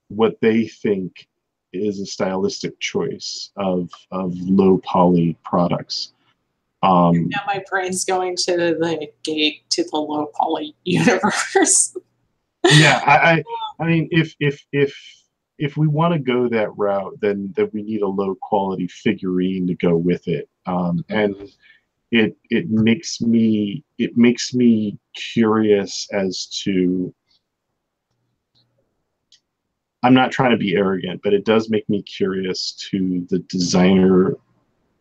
S1: what they think is a stylistic choice of low poly products.
S2: Now my brain's going to the gate to the low poly universe.
S1: Yeah, I mean, if we want to go that route, then we need a low quality figurine to go with it, and it makes me curious as to. I'm not trying to be arrogant, but it does make me curious to the designer,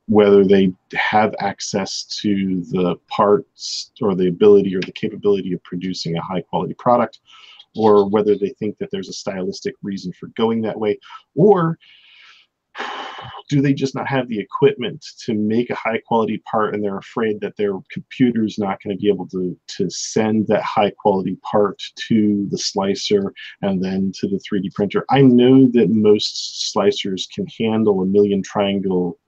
S1: whether they have access to the parts or the ability or the capability of producing a high quality product, or whether they think that there's a stylistic reason for going that way, or do they just not have the equipment to make a high quality part, and they're afraid that their computer's not going to be able to send that high quality part to the slicer and then to the 3D printer. I know that most slicers can handle a million triangle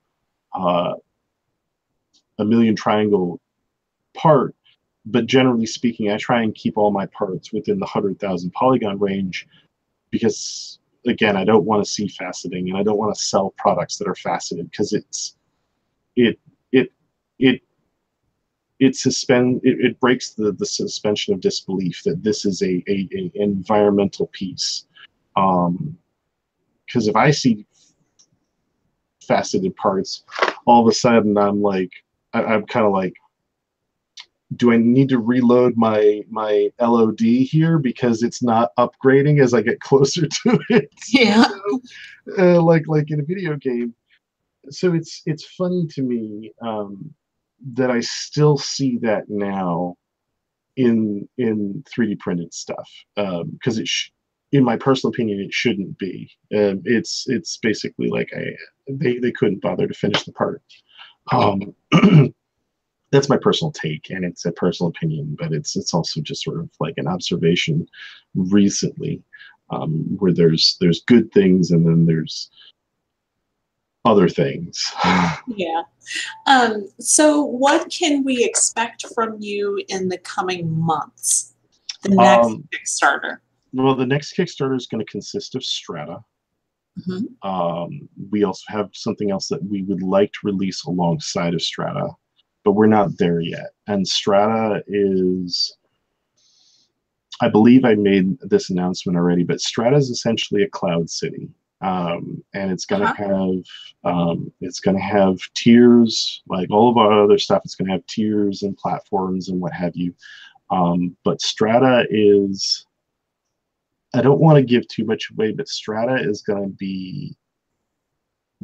S1: part, but generally speaking, I try and keep all my parts within the 100,000 polygon range, because again, I don't want to see faceting, and I don't want to sell products that are faceted, because it breaks the suspension of disbelief that this is a environmental piece. Because if I see faceted parts, all of a sudden I'm like, I'm kind of like, do I need to reload my LOD here because it's not upgrading as I get closer to it?
S2: Yeah.
S1: So, like in a video game. So it's funny to me that I still see that now in 3D printed stuff, because in my personal opinion, it shouldn't be. It's basically like they couldn't bother to finish the part. That's my personal take, and it's a personal opinion, but it's also just sort of like an observation recently, where there's good things and then there's other things.
S2: Yeah. So what can we expect from you in the coming months? The next Kickstarter.
S1: Well, the next Kickstarter is going to consist of Strata.
S2: Mm-hmm.
S1: We also have something else that we would like to release alongside of Strata, but we're not there yet. And Strata is, I believe I made this announcement already, but Strata is essentially a cloud city. And it's going to have tiers, like all of our other stuff. It's going to have tiers and platforms and what have you. But Strata is, I don't want to give too much away, but Strata is going to be,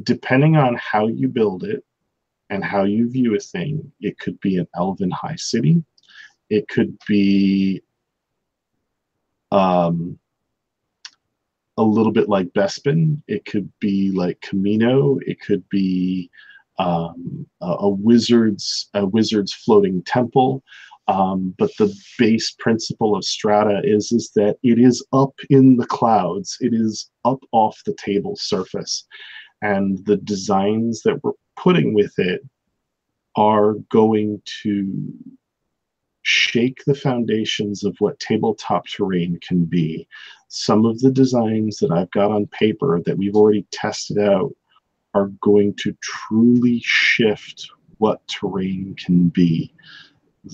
S1: depending on how you build it and how you view a thing, it could be an elven high city. It could be a little bit like Bespin. It could be like Camino. It could be a wizard's floating temple. But the base principle of Strata is that it is up in the clouds. It is up off the table surface. And the designs that we're putting with it are going to shake the foundations of what tabletop terrain can be. Some of the designs that I've got on paper that we've already tested out are going to truly shift what terrain can be.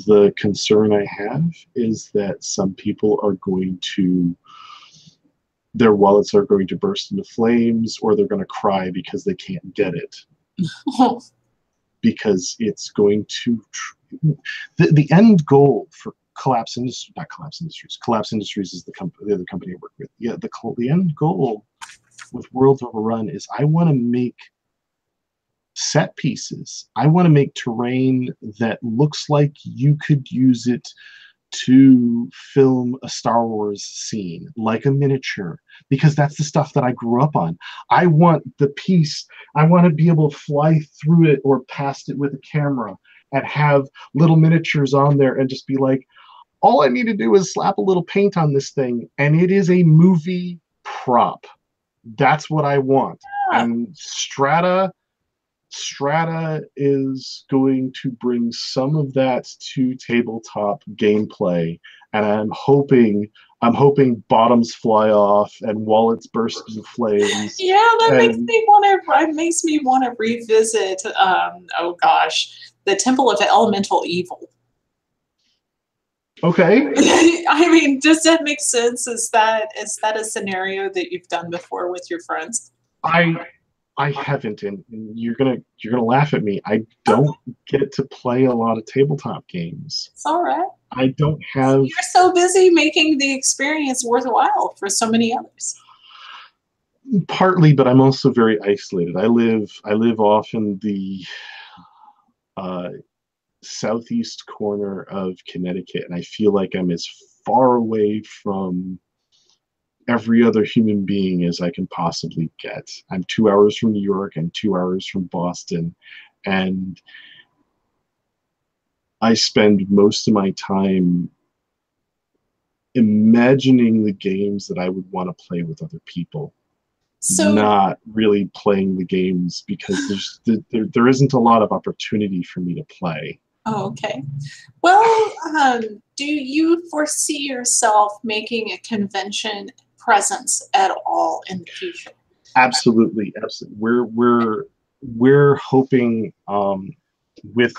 S1: The concern I have is that some people are going to, their wallets are going to burst into flames, or they're going to cry because they can't get it. Because it's going to, the end goal for Collapse Industries is the other company I work with. Yeah, the end goal with Worlds Overrun is I want to make set pieces. I want to make terrain that looks like you could use it to film a Star Wars scene, like a miniature, because that's the stuff that I grew up on. I want the piece, I want to be able to fly through it or past it with a camera and have little miniatures on there and just be like, all I need to do is slap a little paint on this thing and it is a movie prop. That's what I want. And Strata is going to bring some of that to tabletop gameplay, and I'm hoping bottoms fly off and wallets burst into flames.
S2: Yeah, that makes me want to revisit. Oh gosh, the Temple of Elemental Evil.
S1: Okay.
S2: I mean, does that make sense? Is that a scenario that you've done before with your friends?
S1: I haven't, and you're gonna laugh at me. I don't get to play a lot of tabletop games.
S2: It's all right.
S1: I don't have.
S2: You're so busy making the experience worthwhile for so many others.
S1: Partly, but I'm also very isolated. I live off in the southeast corner of Connecticut, and I feel like I'm as far away from every other human being as I can possibly get. I'm 2 hours from New York and 2 hours from Boston, and I spend most of my time imagining the games that I would want to play with other people, not really playing the games because there isn't a lot of opportunity for me to play.
S2: Oh, okay. Well, do you foresee yourself making a convention presence at all in the future?
S1: Absolutely. We're hoping with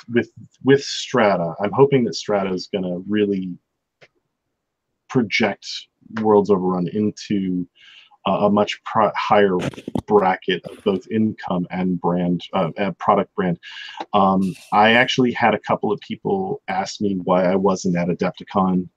S1: Strata, I'm hoping that Strata is going to really project Worlds Overrun into a much higher bracket of both income and brand, product brand. I actually had a couple of people ask me why I wasn't at Adepticon.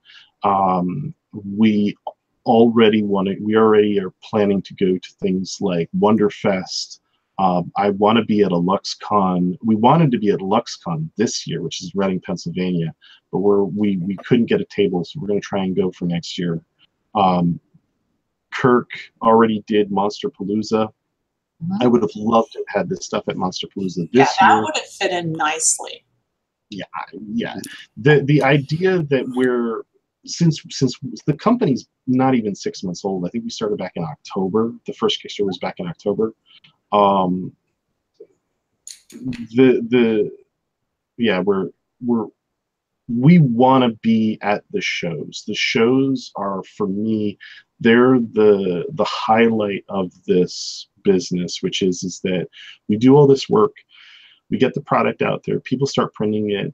S1: We already are planning to go to things like Wonderfest. I want to be at a LuxCon. We wanted to be at LuxCon this year, which is Reading, Pennsylvania, but we couldn't get a table, so we're going to try and go for next year. Kirk already did Monsterpalooza. I would have loved to have had this stuff at Monsterpalooza this year.
S2: That would have fit in nicely.
S1: Yeah. The idea that since the company's not even 6 months old, I think we started back in October. The first Kickstarter was back in October. We want to be at the shows. The shows are, for me, they're the highlight of this business, which is that we do all this work, we get the product out there, people start printing it,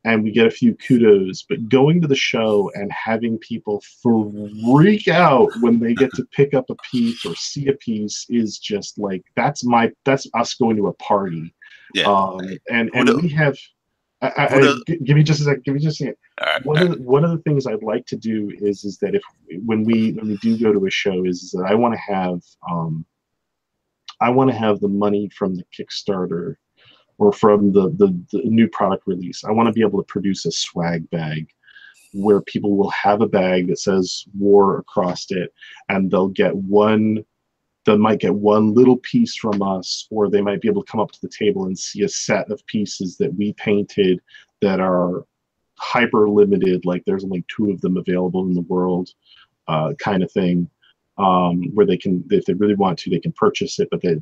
S1: and we get a few kudos. But going to the show and having people freak out when they get to pick up a piece or see a piece is just like, that's us going to a party.
S3: Yeah.
S1: And we have. Give me just a second. Right, one of the things I'd like to do is that when we do go to a show is that I want to have the money from the Kickstarter or from the new product release. I want to be able to produce a swag bag where people will have a bag that says war across it, and they might get one little piece from us, or they might be able to come up to the table and see a set of pieces that we painted that are hyper limited, like there's only 2 of them available in the world, kind of thing, where they can, if they really want to, they can purchase it, but they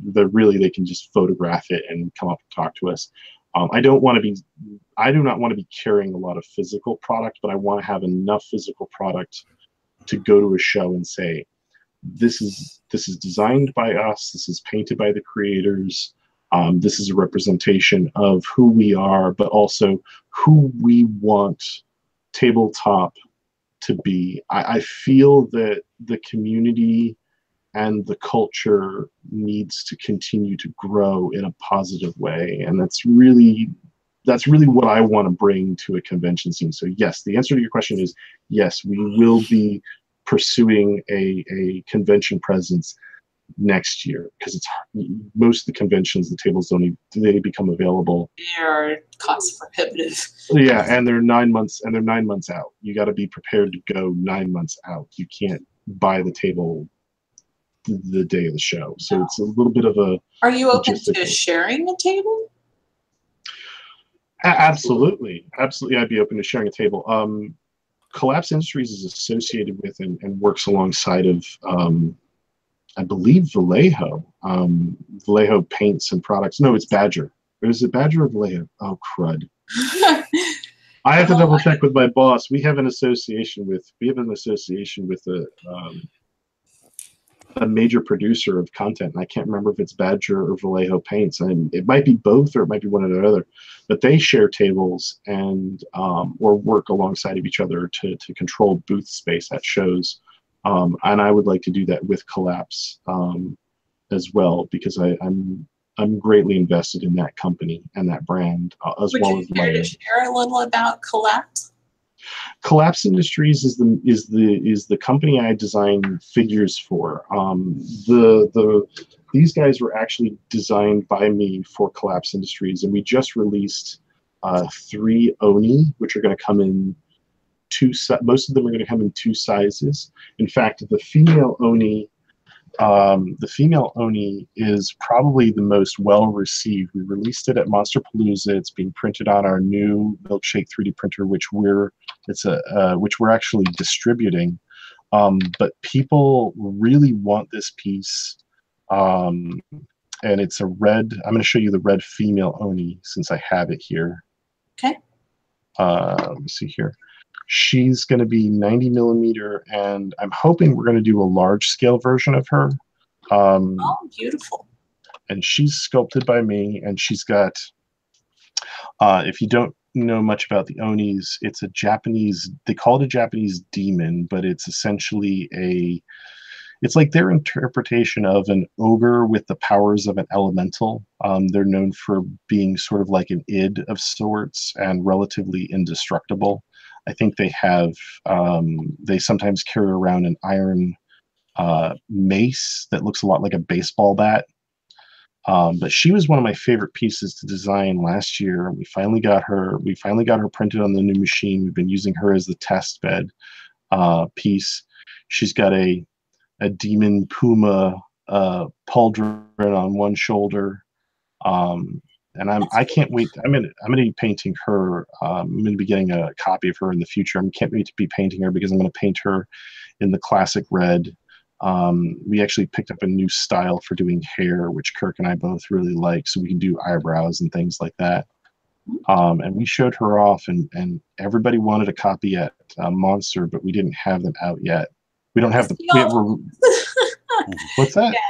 S1: can just photograph it and come up and talk to us. I do not want to be carrying a lot of physical product, but I want to have enough physical product to go to a show and say, this is designed by us, this is painted by the creators, this is a representation of who we are, but also who we want tabletop to be. I feel that the community and the culture needs to continue to grow in a positive way, and that's really what I want to bring to a convention scene. So yes, the answer to your question is yes, we will be pursuing a convention presence next year, because it's most of the conventions, the tables they become available.
S2: They're cost prohibitive.
S1: Yeah, and they're 9 months out. You got to be prepared to go 9 months out. You can't buy the table the day of the show. So it's a little bit of a.
S2: Are you open to sharing a table?
S1: Absolutely, I'd be open to sharing a table. Collapse Industries is associated with and works alongside of, I believe, Vallejo. Vallejo paints and products. No, it's Badger. Or is it Badger or Vallejo? Oh, crud. I have to double check with my boss. We have an association with a major producer of content, and I can't remember if it's Badger or Vallejo paints, and it might be both or it might be one or the other, but they share tables and or work alongside of each other to control booth space at shows, and I would like to do that with Collapse as well, because I'm greatly invested in that company and that brand as well as. Would you
S2: care to share a little about Collapse?
S1: Collapse Industries is the company I design figures for. These guys were actually designed by me for Collapse Industries, and we just released 3 Oni, which are going to come in most of them are going to come in 2 sizes. In fact, the female Oni is probably the most well received. We released it at Monsterpalooza. It's being printed on our new Milkshake 3D printer, which we're actually distributing. But people really want this piece, and it's a red. I'm going to show you the red female Oni since I have it here.
S2: Okay.
S1: Let me see here. She's going to be 90 millimeter, and I'm hoping we're going to do a large scale version of her.
S2: Oh, beautiful.
S1: And she's sculpted by me, and she's got, If you don't know much about the Onis, it's a Japanese, they call it a Japanese demon, but it's essentially it's like their interpretation of an ogre with the powers of an elemental. They're known for being sort of like an id of sorts and relatively indestructible. I think they have, they sometimes carry around an iron mace that looks a lot like a baseball bat. But she was one of my favorite pieces to design last year. We finally got her printed on the new machine. We've been using her as the test bed piece. She's got a demon puma pauldron on one shoulder. And I can't wait. I'm gonna be painting her. I'm gonna be getting a copy of her in the future. I can't wait to be painting her because I'm gonna paint her in the classic red. We actually picked up a new style for doing hair, which Kirk and I both really like, so we can do eyebrows and things like that. And we showed her off, and everybody wanted a copy at Monster, but we didn't have them out yet. We don't have the. What's that?
S2: Yeah.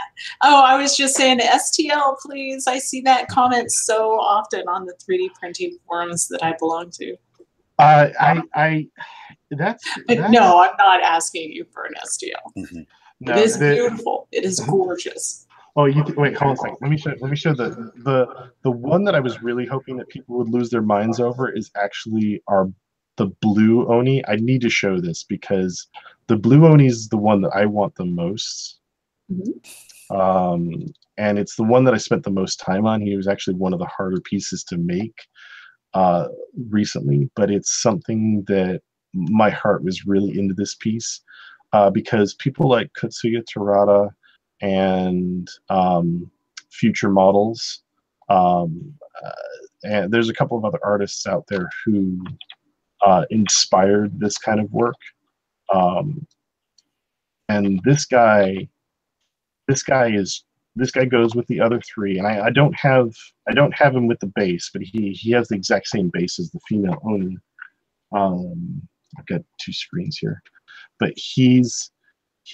S2: Oh, I was just saying STL, please. I see that comment so often on the 3D printing forums that I belong to.
S1: That's
S2: no, I'm not asking you for an STL.
S3: Mm-hmm.
S1: No,
S2: it is beautiful. It is gorgeous.
S1: Oh, wait, hold on a second. Let me show the one that I was really hoping that people would lose their minds over is actually the blue Oni. I need to show this because the blue Oni is the one that I want the most. Mm-hmm. And it's the one that I spent the most time on. He was actually one of the harder pieces to make recently, but it's something that my heart was really into this piece because people like Kutsuya Terada and Future Models, and there's a couple of other artists out there who inspired this kind of work. And this guy goes with the other three, and I don't have him with the base, but he has the exact same base as the female Oni. I've got two screens here, but he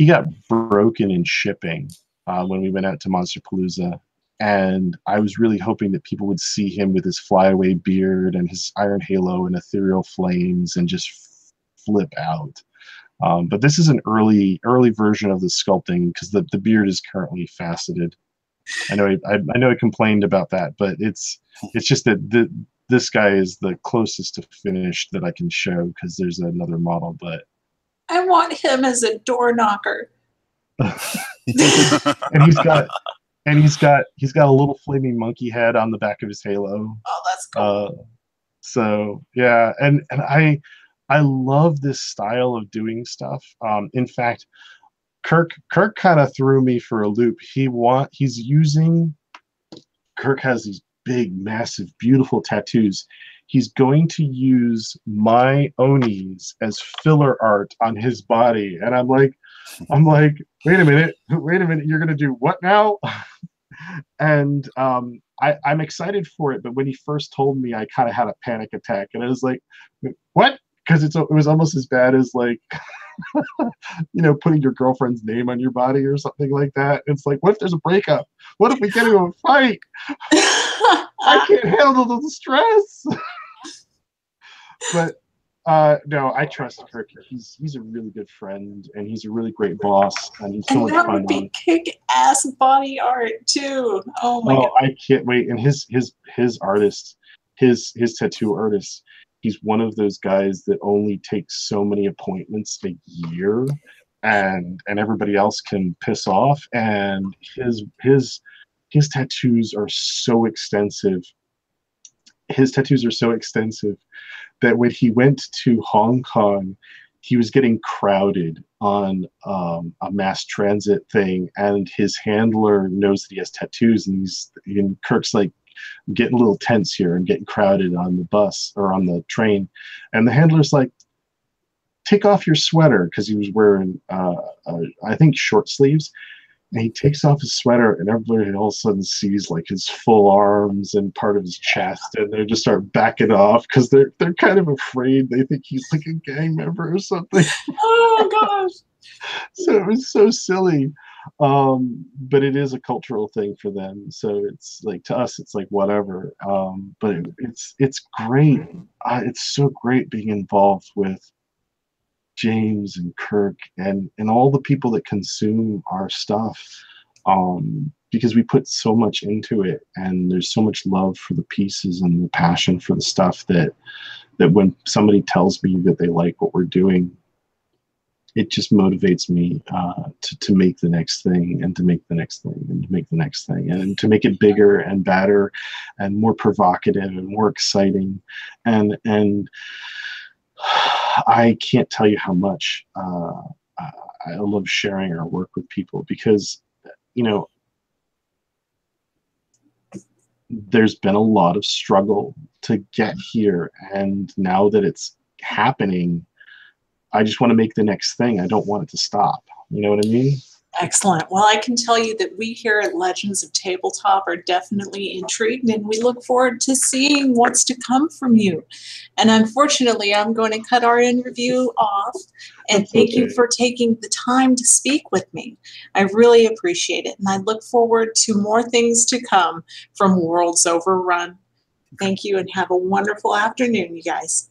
S1: got broken in shipping when we went out to Monsterpalooza, and I was really hoping that people would see him with his flyaway beard and his iron halo and ethereal flames and just flip out. But this is an early version of the sculpting because the beard is currently faceted. I know I complained about that, but it's just that this guy is the closest to finished that I can show because there's another model, but
S2: I want him as a door knocker.
S1: and he's got a little flaming monkey head on the back of his halo.
S2: Oh, that's cool.
S1: So yeah, and I love this style of doing stuff. In fact, Kirk kind of threw me for a loop. Kirk has these big, massive, beautiful tattoos. He's going to use my Onis as filler art on his body, and I'm like, wait a minute, you're gonna do what now? And I'm excited for it, but when he first told me, I kind of had a panic attack, and I was like, what? Because it was almost as bad as like, putting your girlfriend's name on your body or something like that. It's like, what if there's a breakup? What if we get into a fight? I can't handle the stress. But no, I trust Kirk. He's a really good friend, and he's a really great boss, and he's so much fun.
S2: That would be kick-ass body art too. Oh my god!
S1: I can't wait. And his artist, his tattoo artist, he's one of those guys that only takes so many appointments a year, and everybody else can piss off. And his tattoos are so extensive. His tattoos are so extensive that when he went to Hong Kong, he was getting crowded on a mass transit thing, and his handler knows that he has tattoos, and Kirk's like, getting a little tense here and getting crowded on the bus or on the train, and the handler's like, take off your sweater, because he was wearing I think short sleeves, and he takes off his sweater, and everybody all of a sudden sees like his full arms and part of his chest, and they just start backing off because they're kind of afraid. They think he's like a gang member or something.
S2: Oh gosh.
S1: So it was so silly. But it is a cultural thing for them. So it's like, to us, it's like whatever. But it's great. It's so great being involved with James and Kirk and all the people that consume our stuff, because we put so much into it, and there's so much love for the pieces and the passion for the stuff that when somebody tells me that they like what we're doing, it just motivates me to make the next thing, and to make the next thing, and to make the next thing, and to make it bigger and better and more provocative and more exciting. And I can't tell you how much I love sharing our work with people, because, you know, there's been a lot of struggle to get here, and now that it's happening, I just want to make the next thing. I don't want it to stop. You know what I mean?
S2: Excellent. Well, I can tell you that we here at Legends of Tabletop are definitely intrigued, and we look forward to seeing what's to come from you. And unfortunately, I'm going to cut our interview off. And
S1: That's
S2: thank you
S1: okay.
S2: for taking the time to speak with me. I really appreciate it. And I look forward to more things to come from Worlds Overrun. Thank you, and have a wonderful afternoon, you guys.